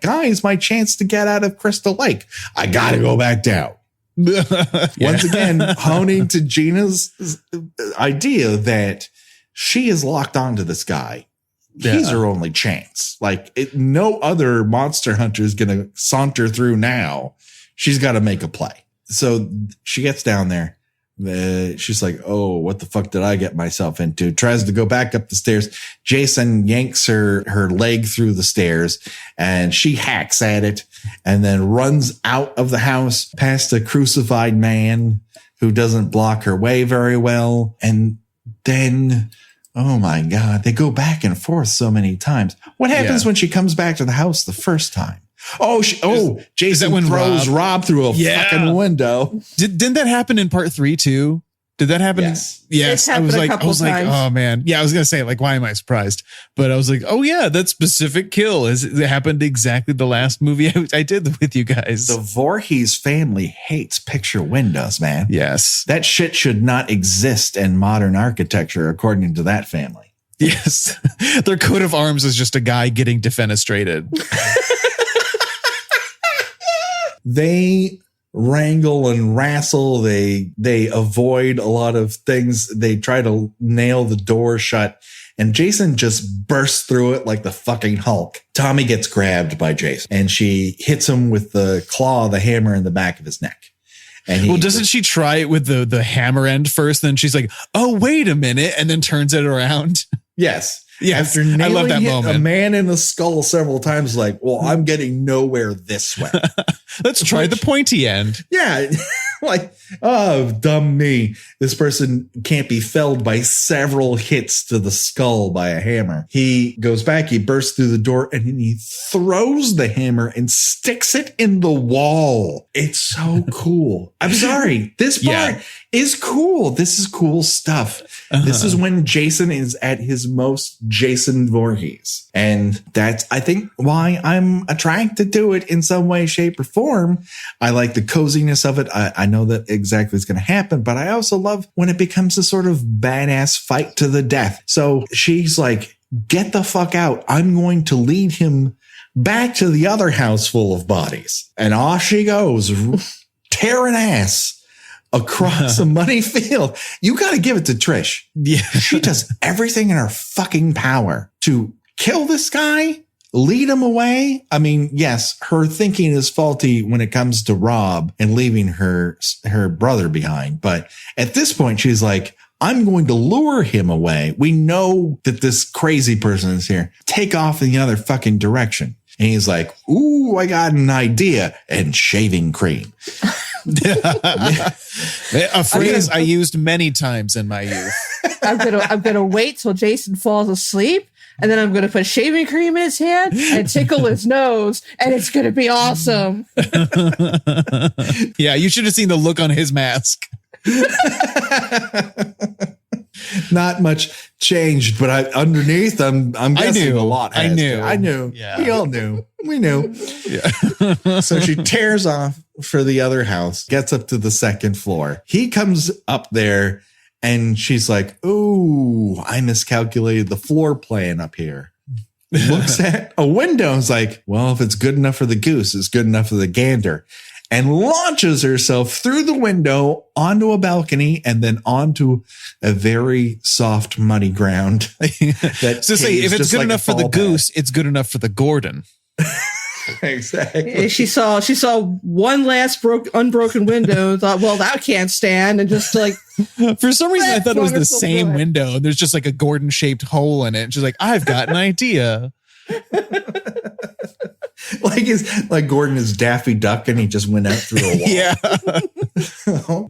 guy is my chance to get out of Crystal Lake. I got to go back down." Once again, honing to Gina's idea that she is locked onto this guy. He's her only chance. Like, no other monster hunter is going to saunter through now. She's got to make a play. So she gets down there. She's like, "Oh, what the fuck did I get myself into?" Tries to go back up the stairs. Jason yanks her leg through the stairs, and she hacks at it and then runs out of the house past a crucified man who doesn't block her way very well. And then, oh my God, they go back and forth so many times. What happens when she comes back to the house the first time? Jason throws Rob through a fucking window. Didn't that happen in part 3 too? Did that happen? Yes. I was like, oh man. Yeah, I was gonna say, like, why am I surprised? But I was like, oh yeah, that specific kill it happened exactly the last movie I did with you guys. The Voorhees family hates picture windows, man. Yes, that shit should not exist in modern architecture, according to that family. Yes, their coat of arms is just a guy getting defenestrated. They wrangle and wrestle. They avoid a lot of things. They try to nail the door shut, and Jason just bursts through it like the fucking Hulk. Tommy gets grabbed by Jason, and she hits him with the claw of the hammer in the back of his neck. And doesn't she try it with the hammer end first? Then she's like, oh, wait a minute. And then turns it around. Yes. Yes. After nailing I love that moment. A man in the skull several times, like, well, I'm getting nowhere this way. Let's try the pointy end. Yeah. Like, oh, dumb me. This person can't be felled by several hits to the skull by a hammer. He goes back, he bursts through the door, and he throws the hammer and sticks it in the wall. It's so cool. I'm sorry. This part is cool. This is cool stuff. This is when Jason is at his most Jason Voorhees. And that's, I think, why I'm attracted to it in some way, shape, or form. I like the coziness of it. I know that exactly what's going to happen, but I also love when it becomes a sort of badass fight to the death. So she's like, get the fuck out. I'm going to lead him back to the other house full of bodies. And off she goes, tearing ass across a muddy field. You got to give it to Trish. Yeah. She does everything in her fucking power to kill this guy, lead him away. I mean, yes, her thinking is faulty when it comes to Rob and leaving her brother behind. But at this point, she's like, I'm going to lure him away. We know that this crazy person is here. Take off in the other fucking direction. And he's like, ooh, I got an idea. And shaving cream. A phrase I used many times in my youth. I'm gonna wait till Jason falls asleep, and then I'm gonna put shaving cream in his hand and tickle his nose, and it's gonna be awesome. Yeah, you should have seen the look on his mask. Not much changed, but underneath, I'm guessing a lot. I knew. Yeah. We all knew. We knew. Yeah. So she tears off for the other house, gets up to the second floor. He comes up there, and she's like, "Ooh, I miscalculated the floor plan up here." Looks at a window and is like, "Well, if it's good enough for the goose, it's good enough for the gander." And launches herself through the window onto a balcony and then onto a very soft, muddy ground. So say, if it's good enough for the goose, it's good enough for the Gordon. Exactly. She saw one last unbroken window and thought, well, that can't stand, and just like, for some reason I thought it was the wonderful same joy. window, and there's just like a Gordon shaped hole in it. And she's like, I've got an idea. Like Gordon is Daffy Duck and he just went out through a wall. Yeah.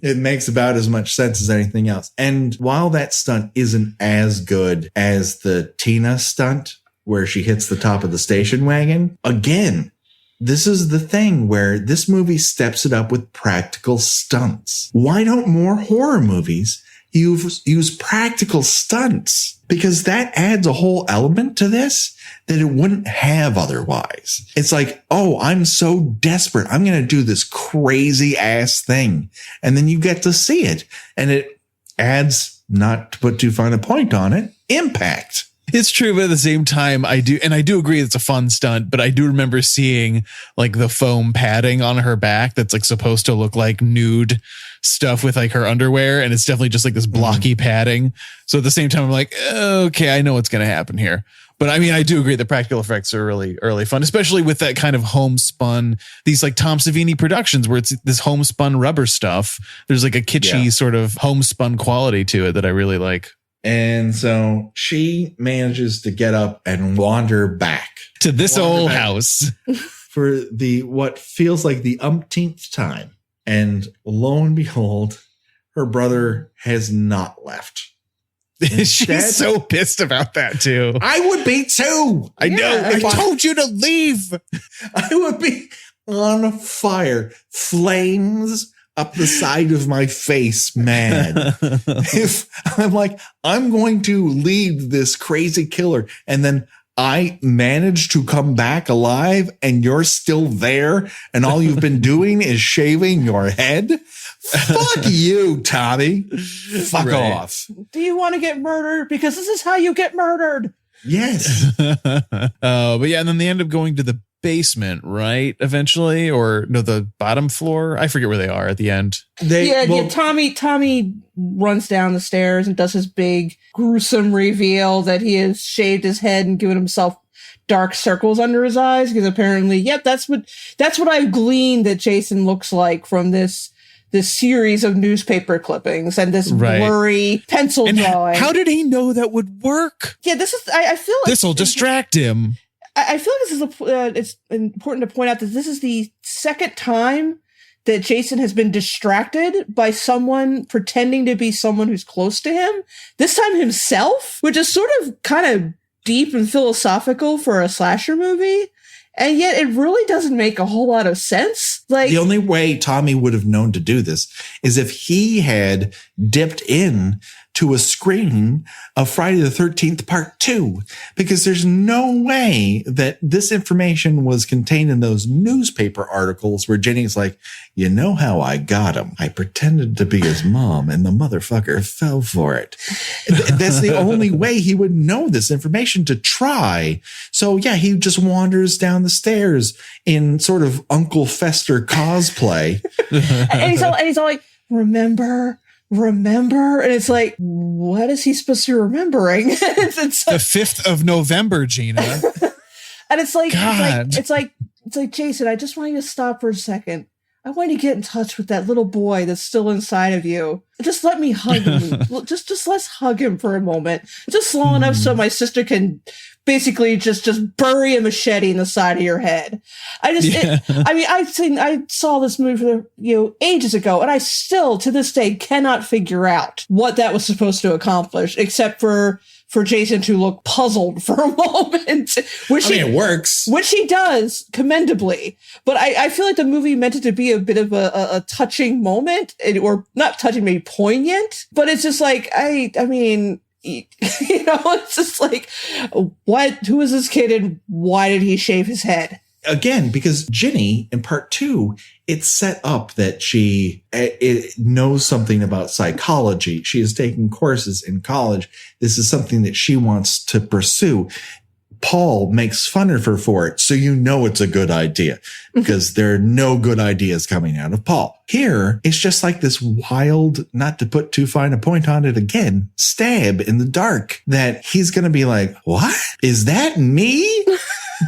It makes about as much sense as anything else. And while that stunt isn't as good as the Tina stunt where she hits the top of the station wagon, again, this is the thing where this movie steps it up with practical stunts. Why don't more horror movies use practical stunts? Because that adds a whole element to this that it wouldn't have otherwise. It's like, oh, I'm so desperate. I'm going to do this crazy ass thing. And then you get to see it. And it adds, not to put too fine a point on it, impact. It's true, but at the same time, I do agree it's a fun stunt, but I do remember seeing like the foam padding on her back that's like supposed to look like nude stuff with like her underwear, and it's definitely just like this blocky padding. So at the same time, I'm like, okay, I know what's going to happen here. But I mean, I do agree the practical effects are really fun, especially with that kind of homespun, these like Tom Savini productions where it's this homespun rubber stuff. There's like a kitschy sort of homespun quality to it that I really like. And so she manages to get up and wander back to this old house for what feels like the umpteenth time. And lo and behold, her brother has not left. She's so pissed about that too. I would be too. I know. I told you to leave. I would be on fire, flames up the side of my face, mad. If I'm like, I'm going to lead this crazy killer, and then I manage to come back alive and you're still there and all you've been doing is shaving your head. Fuck you, Tommy. Fuck off. do you want to get murdered? Because this is how you get murdered. Yes. But yeah, and then they end up going to the basement, right? Eventually, or no, the bottom floor. I forget where they are at the end. Tommy runs down the stairs and does his big gruesome reveal that he has shaved his head and given himself dark circles under his eyes, because apparently, that's what I've gleaned that Jason looks like from this series of newspaper clippings and this blurry pencil drawing. How did he know that would work? Yeah, this is. I feel like this will distract him. I feel like this is it's important to point out that this is the second time that Jason has been distracted by someone pretending to be someone who's close to him. This time himself, which is sort of kind of deep and philosophical for a slasher movie. And yet it really doesn't make a whole lot of sense. Like, the only way Tommy would have known to do this is if he had dipped in to a screening of Friday the 13th Part 2, because there's no way that this information was contained in those newspaper articles where Jenny's like, you know how I got him? I pretended to be his mom and the motherfucker fell for it. That's the only way he would know this information to try. So yeah, he just wanders down the stairs in sort of Uncle Fester cosplay. and he's all like, remember? And it's like, what is he supposed to be remembering? it's the 5th of November, Gina. And it's like, God. it's like, Jason, I just want you to stop for a second. I want you to get in touch with that little boy that's still inside of you. Just let me hug him. just let's hug him for a moment. Just long enough so my sister can basically just bury a machete in the side of your head. I saw this movie, ages ago, and I still to this day cannot figure out what that was supposed to accomplish, except for Jason to look puzzled for a moment. It works. Which he does, commendably. But I feel like the movie meant it to be a bit of a touching moment, or not touching, maybe poignant. But it's just like, it's just like, who is this kid and why did he shave his head? Again, because Ginny in Part 2, it's set up that she knows something about psychology. She is taking courses in college. This is something that she wants to pursue. Paul makes fun of her for it. So it's a good idea, because there are no good ideas coming out of Paul. Here, it's just like this wild, not to put too fine a point on it again, stab in the dark that he's going to be like, what? Is that me?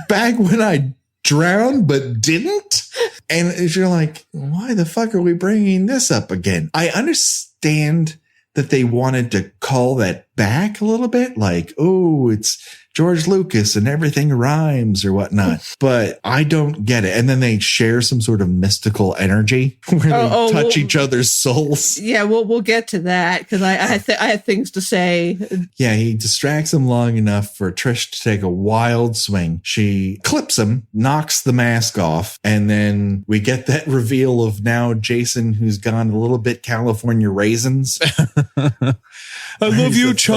Back when I drowned but didn't? And you're like, why the fuck are we bringing this up again? I understand that they wanted to call that back a little bit, like, oh, it's George Lucas and everything rhymes or whatnot, but I don't get it. And then they share some sort of mystical energy where they touch each other's souls. Yeah, we'll get to that, because I had things to say. Yeah, he distracts him long enough for Trish to take a wild swing. She clips him, knocks the mask off, and then we get that reveal of now Jason, who's gone a little bit California raisins. I love you, Chunk.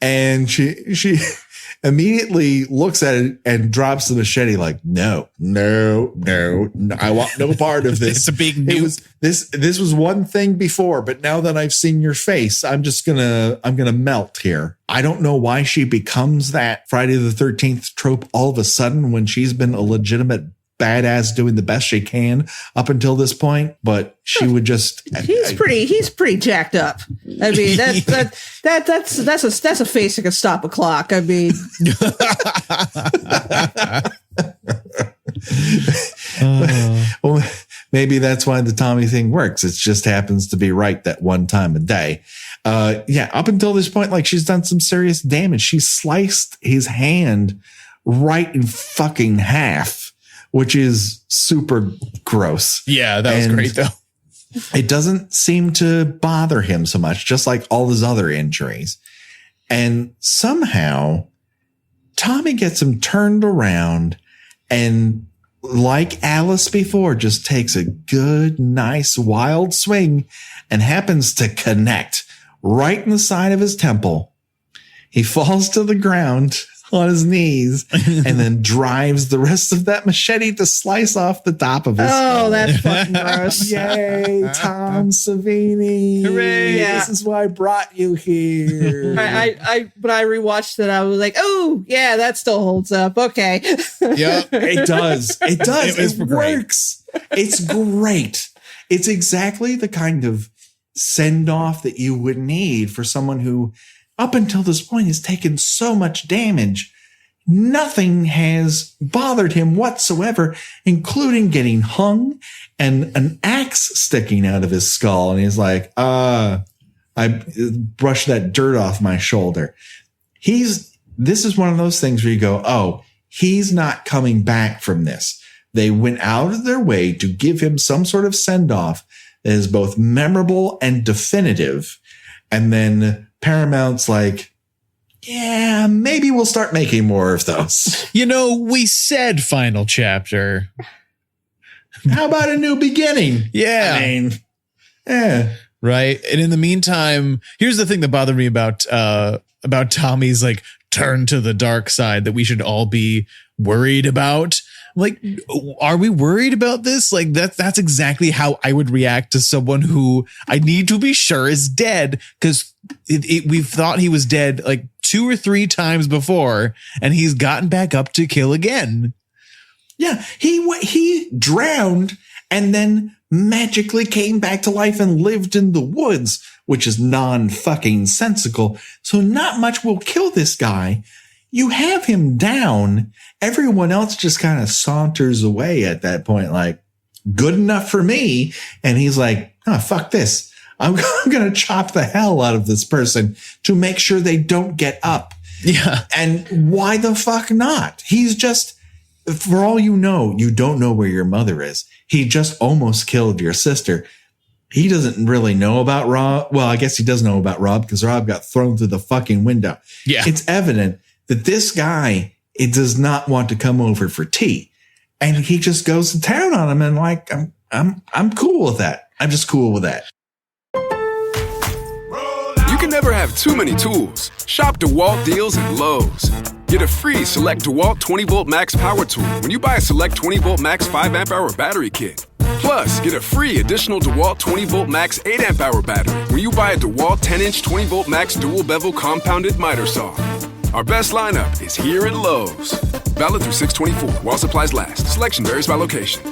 And she immediately looks at it and drops the machete like, no, I want no part of this. It's a big news. This was one thing before, but now that I've seen your face, I'm gonna melt here. I don't know why she becomes that Friday the 13th trope all of a sudden when she's been a legitimate badass doing the best she can up until this point, but she would just he's pretty jacked up. I mean, that's a face that can stop a clock. I mean, well, maybe that's why the Tommy thing works. It just happens to be right that one time a day. Up until this point, like, she's done some serious damage. She sliced his hand right in fucking half, which is super gross. Yeah, that was great, though. It doesn't seem to bother him so much, just like all his other injuries. And somehow, Tommy gets him turned around and, like Alice before, just takes a good, nice, wild swing and happens to connect right in the side of his temple. He falls to the ground on his knees and then drives the rest of that machete to slice off the top of his skull. that's fucking gross. Yay, Tom Savini. Hooray. Yeah. This is why I brought you here. When I rewatched it, I was like, oh yeah, that still holds up. Okay. Yep. It does. It does. It was It great. works. It's great. It's exactly the kind of send off that you would need for someone who, up until this point, has taken so much damage. Nothing has bothered him whatsoever, including getting hung and an axe sticking out of his skull. And he's like, I brushed that dirt off my shoulder. This is one of those things where you go, oh, he's not coming back from this. They went out of their way to give him some sort of send off that is both memorable and definitive. And then Paramount's like, yeah, maybe we'll start making more of those. You know, we said final chapter. How about a new beginning? Yeah. I mean, yeah. Right. And in the meantime, here's the thing that bothered me about Tommy's like turn to the dark side that we should all be worried about. Like, are we worried about this? Like that's exactly how I would react to someone who I need to be sure is dead, because we've thought he was dead like 2 or 3 times before, and he's gotten back up to kill again. Yeah. He drowned and then magically came back to life and lived in the woods, which is non-fucking sensical. So not much will kill this guy. You have him down. Everyone else just kind of saunters away at that point, like, good enough for me. And he's like, oh, fuck this. I'm going to chop the hell out of this person to make sure they don't get up. Yeah. And why the fuck not? He's just, for all you know, you don't know where your mother is. He just almost killed your sister. He doesn't really know about Rob. Well, I guess he does know about Rob because Rob got thrown through the fucking window. Yeah. It's evident that this guy, it does not want to come over for tea. And he just goes to town on him and like, I'm cool with that. I'm just cool with that. You can never have too many tools. Shop DeWalt deals at Lowe's. Get a free Select DeWalt 20-volt max power tool when you buy a Select 20-volt max 5-amp-hour battery kit. Plus, get a free additional DeWalt 20-volt max 8-amp-hour battery when you buy a DeWalt 10-inch 20-volt max dual-bevel compounded miter saw. Our best lineup is here at Lowe's. Valid through 6/24 while supplies last. Selection varies by location.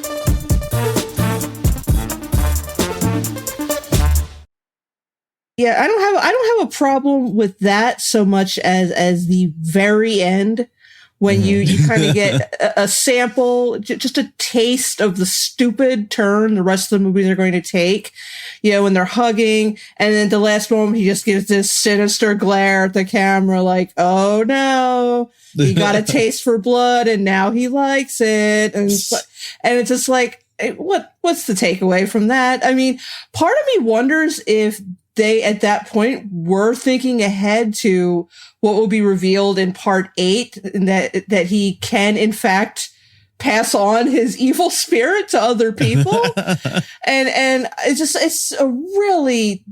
Yeah, I don't have a problem with that so much as the very end when you kind of get a sample, just a taste of the stupid turn the rest of the movies are going to take. You know, when they're hugging, and then the last moment he just gives this sinister glare at the camera, like, "Oh no, he got a taste for blood, and now he likes it." And it's just like, what's the takeaway from that? I mean, part of me wonders if they, at that point, were thinking ahead to what will be revealed in part 8, and that he can, in fact, pass on his evil spirit to other people. and it's a really,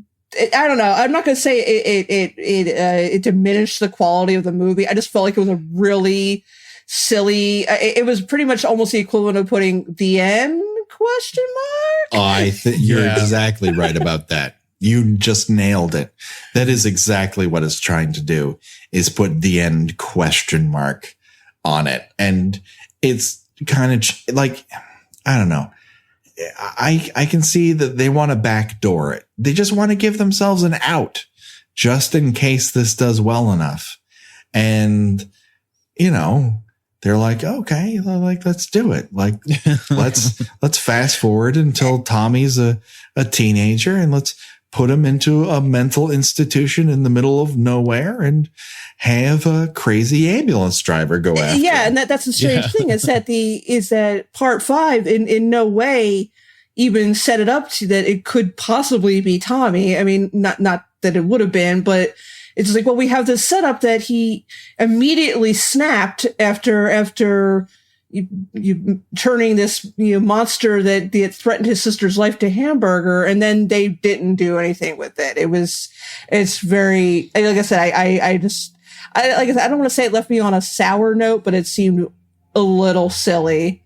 I don't know. I'm not going to say it diminished the quality of the movie. I just felt like it was a really silly, it was pretty much almost the equivalent of putting the end ? Oh, I think you're exactly right about that. You just nailed it. That is exactly what it's trying to do, is put the end ? on it. And it's kind of like, I don't know. I can see that they want to backdoor it. They just want to give themselves an out just in case this does well enough. And, you know, they're like, okay, like, let's do it. Like, let's fast forward until Tommy's a teenager, and let's put him into a mental institution in the middle of nowhere and have a crazy ambulance driver go after him. Yeah, and that's the strange thing is that part 5 in no way even set it up to that it could possibly be Tommy. I mean, not that it would have been, but it's like, well, we have this setup that he immediately snapped after you turning this monster that threatened his sister's life to hamburger, and then they didn't do anything with it. It's very, like I said, I just, like I said, I don't want to say it left me on a sour note, but it seemed a little silly.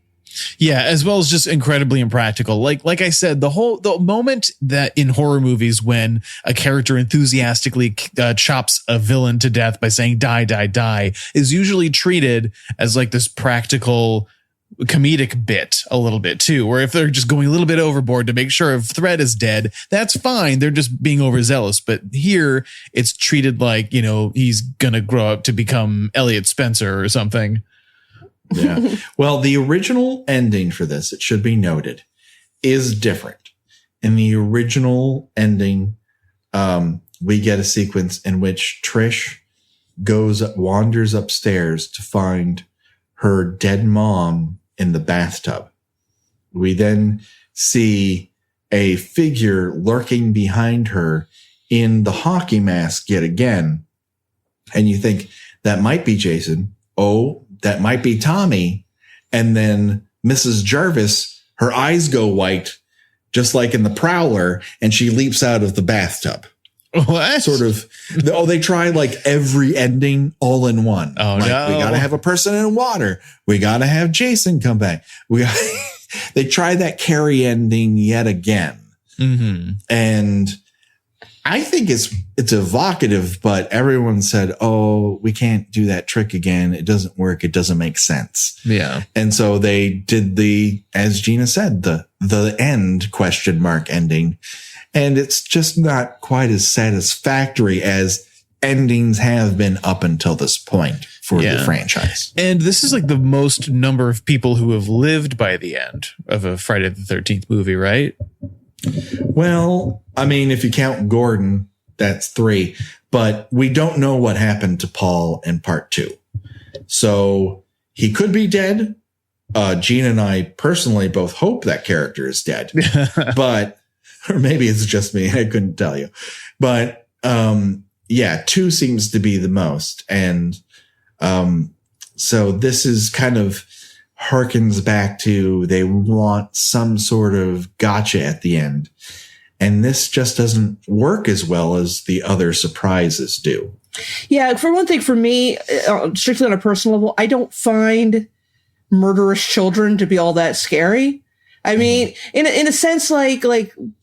Yeah, as well as just incredibly impractical. Like I said, the moment that in horror movies when a character enthusiastically chops a villain to death by saying die, die, die is usually treated as like this practical comedic bit a little bit too, where if they're just going a little bit overboard to make sure a threat is dead, that's fine. They're just being overzealous. But here it's treated like, you know, he's going to grow up to become Elliot Spencer or something. Yeah. Well, the original ending for this, it should be noted, is different. In the original ending, we get a sequence in which Trish wanders upstairs to find her dead mom in the bathtub. We then see a figure lurking behind her in the hockey mask yet again. And you think that might be Jason. Oh, that might be Tommy. And then Mrs. Jarvis, her eyes go white, just like in the Prowler, and she leaps out of the bathtub. What? Sort of. Oh, they try like every ending all in one. Oh, like, no. We got to have a person in water. We got to have Jason come back. They try that Carrie ending yet again. Mm-hmm. And I think it's evocative, but everyone said, oh, we can't do that trick again. It doesn't work. It doesn't make sense. Yeah. And so they did as Gina said, the end ? Ending. And it's just not quite as satisfactory as endings have been up until this point for the franchise. And this is like the most number of people who have lived by the end of a Friday the 13th movie, right? Well, I mean, if you count Gordon, that's 3, but we don't know what happened to Paul in part 2. So he could be dead. Gene and I personally both hope that character is dead, but, or maybe it's just me. I couldn't tell you, but, 2 seems to be the most. And, so this is kind of harkens back to they want some sort of gotcha at the end. And this just doesn't work as well as the other surprises do. Yeah, for one thing, for me, strictly on a personal level, I don't find murderous children to be all that scary. I mean, in a sense, like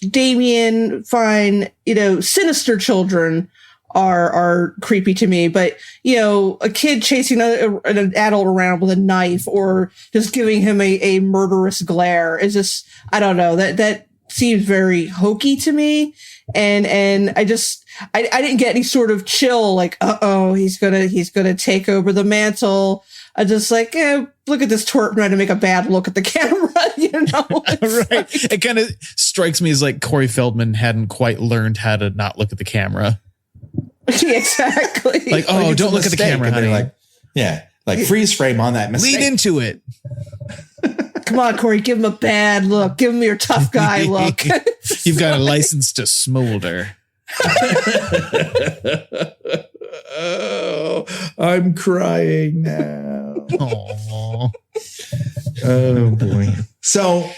Damien find, sinister children are creepy to me, but a kid chasing an adult around with a knife or just giving him a murderous glare is just, I don't know, that seems very hokey to me. And I didn't get any sort of chill like, he's gonna take over the mantle. I just like, look at this twerp trying to make a bad look at the camera, Right. Like, it kind of strikes me as like Corey Feldman hadn't quite learned how to not look at the camera. Exactly. Like, oh, don't look at the camera, honey. Like freeze frame on that mistake. Lead into it. Come on, Corey, give him a bad look. Give him your tough guy look. You've got a license to smolder. Oh, I'm crying now. Aww. Oh boy. So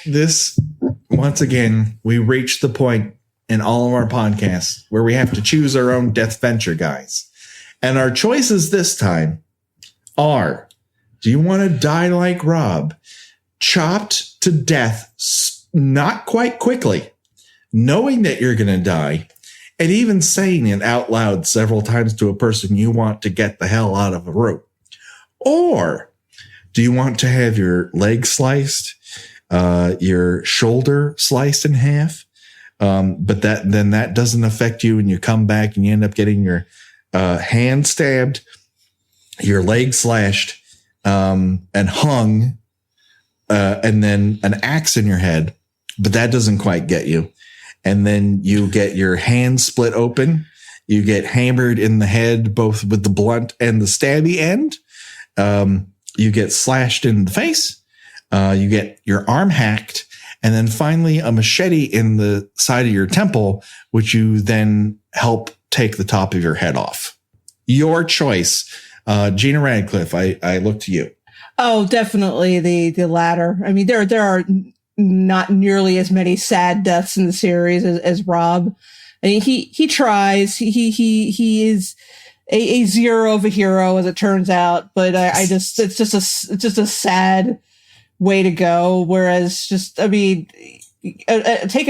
once again, we reached the point in all of our podcasts where we have to choose our own death venture, guys. And our choices this time are, do you want to die like Rob, chopped to death, not quite quickly, knowing that you're going to die, and even saying it out loud several times to a person you want to get the hell out of a room? Or do you want to have your leg sliced, your shoulder sliced in half, but that doesn't affect you, and you come back and you end up getting your hand stabbed, your leg slashed, and hung, and then an axe in your head, but that doesn't quite get you. And then you get your hand split open. You get hammered in the head, both with the blunt and the stabby end. You get slashed in the face. You get your arm hacked. And then finally a machete in the side of your temple, which you then help take the top of your head off. Your choice. Gina Radcliffe, I look to you. Oh, definitely the latter. I mean, there are not nearly as many sad deaths in the series as Rob. I mean, he tries. He is a zero of a hero, as it turns out. But it's just a sad way to go. Whereas taking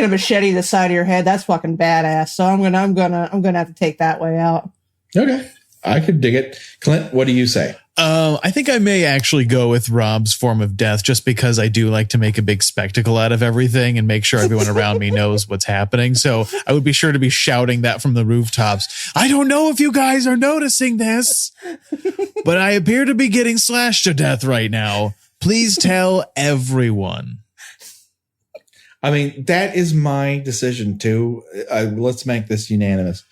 a machete to the side of your head, that's fucking badass. So I'm gonna have to take that way out. Okay, I could dig it. Clint, what do you say? I think I may actually go with Rob's form of death, just because I do like to make a big spectacle out of everything and make sure everyone around me knows what's happening. So I would be sure to be shouting that from the rooftops. I don't know if you guys are noticing this, but I appear to be getting slashed to death right now. Please tell everyone. I mean, that is my decision too. Let's make this unanimous.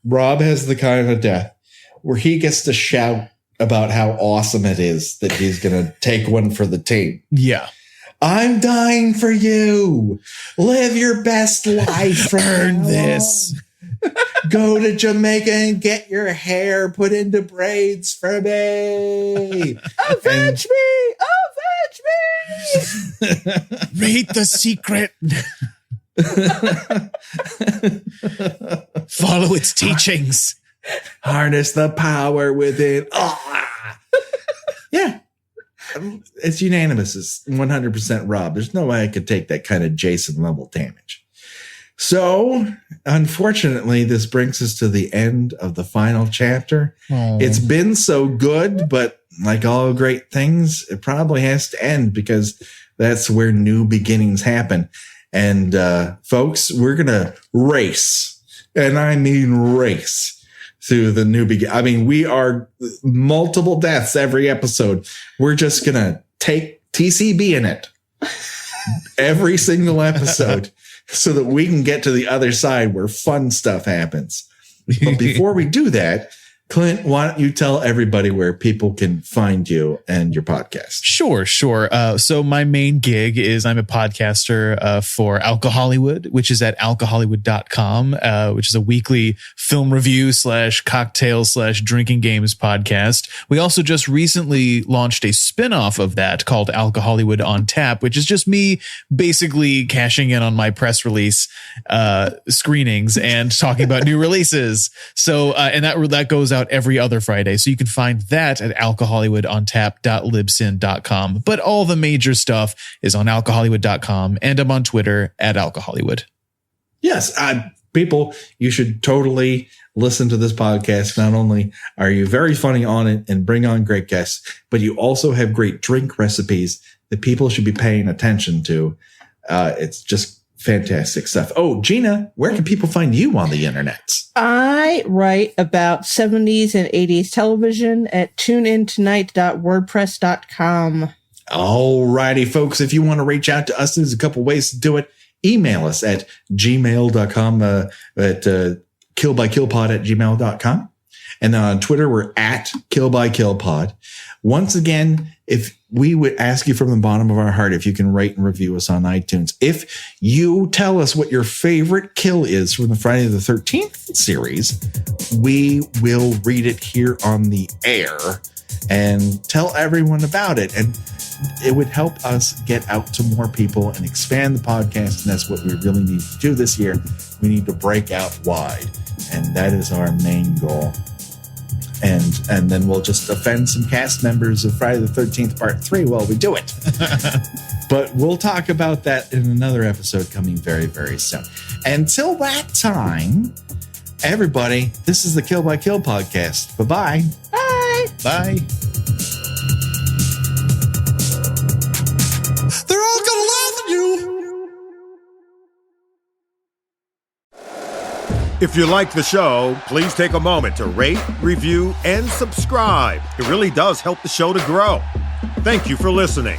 Rob has the kind of death where he gets to shout about how awesome it is that he's going to take one for the team. Yeah. I'm dying for you. Live your best life. Earn this. Go to Jamaica and get your hair put into braids for me. Avenge me! Read the secret. Follow its teachings. Harness the power within. Yeah. It's unanimous. It's 100% Rob. There's no way I could take that kind of Jason level damage. So, unfortunately, this brings us to the end of the final chapter. Oh. It's been so good, but like all great things, it probably has to end because that's where new beginnings happen. And folks, we're going to race, and I mean race, through the new beginning. I mean, we are multiple deaths every episode. We're just going to take TCB in it every single episode so that we can get to the other side where fun stuff happens. But before we do that, Clint, why don't you tell everybody where people can find you and your podcast? Sure. So my main gig is I'm a podcaster for Alcohollywood, which is at alcohollywood.com, which is a weekly film review / cocktail / drinking games podcast. We also just recently launched a spinoff of that called Alcohollywood on Tap, which is just me basically cashing in on my press release screenings and talking about new releases. So and that goes out every other Friday. So you can find that at alcohollywoodontap.libsyn.com. But all the major stuff is on alcohollywood.com, and I'm on Twitter at alcohollywood. Yes. People, you should totally listen to this podcast. Not only are you very funny on it and bring on great guests, but you also have great drink recipes that people should be paying attention to. It's just fantastic stuff. Oh, Gina, where can people find you on the internet? I write about 70s and 80s television at tuneintonight.wordpress.com. All righty, folks. If you want to reach out to us, there's a couple ways to do it. Email us at gmail.com, at killbykillpod@gmail.com. And then on Twitter, we're at killbykillpod. Once again, if we would ask you from the bottom of our heart, if you can rate and review us on iTunes. If you tell us what your favorite kill is from the Friday the 13th series, we will read it here on the air and tell everyone about it. And it would help us get out to more people and expand the podcast. And that's what we really need to do this year. We need to break out wide. And that is our main goal. And then we'll just offend some cast members of Friday the 13th Part 3 while we do it. But we'll talk about that in another episode coming very, very soon. Until that time, everybody, this is the Kill by Kill podcast. Bye-bye. Bye. Bye. They're all gonna laugh at you. If you like the show, please take a moment to rate, review, and subscribe. It really does help the show to grow. Thank you for listening.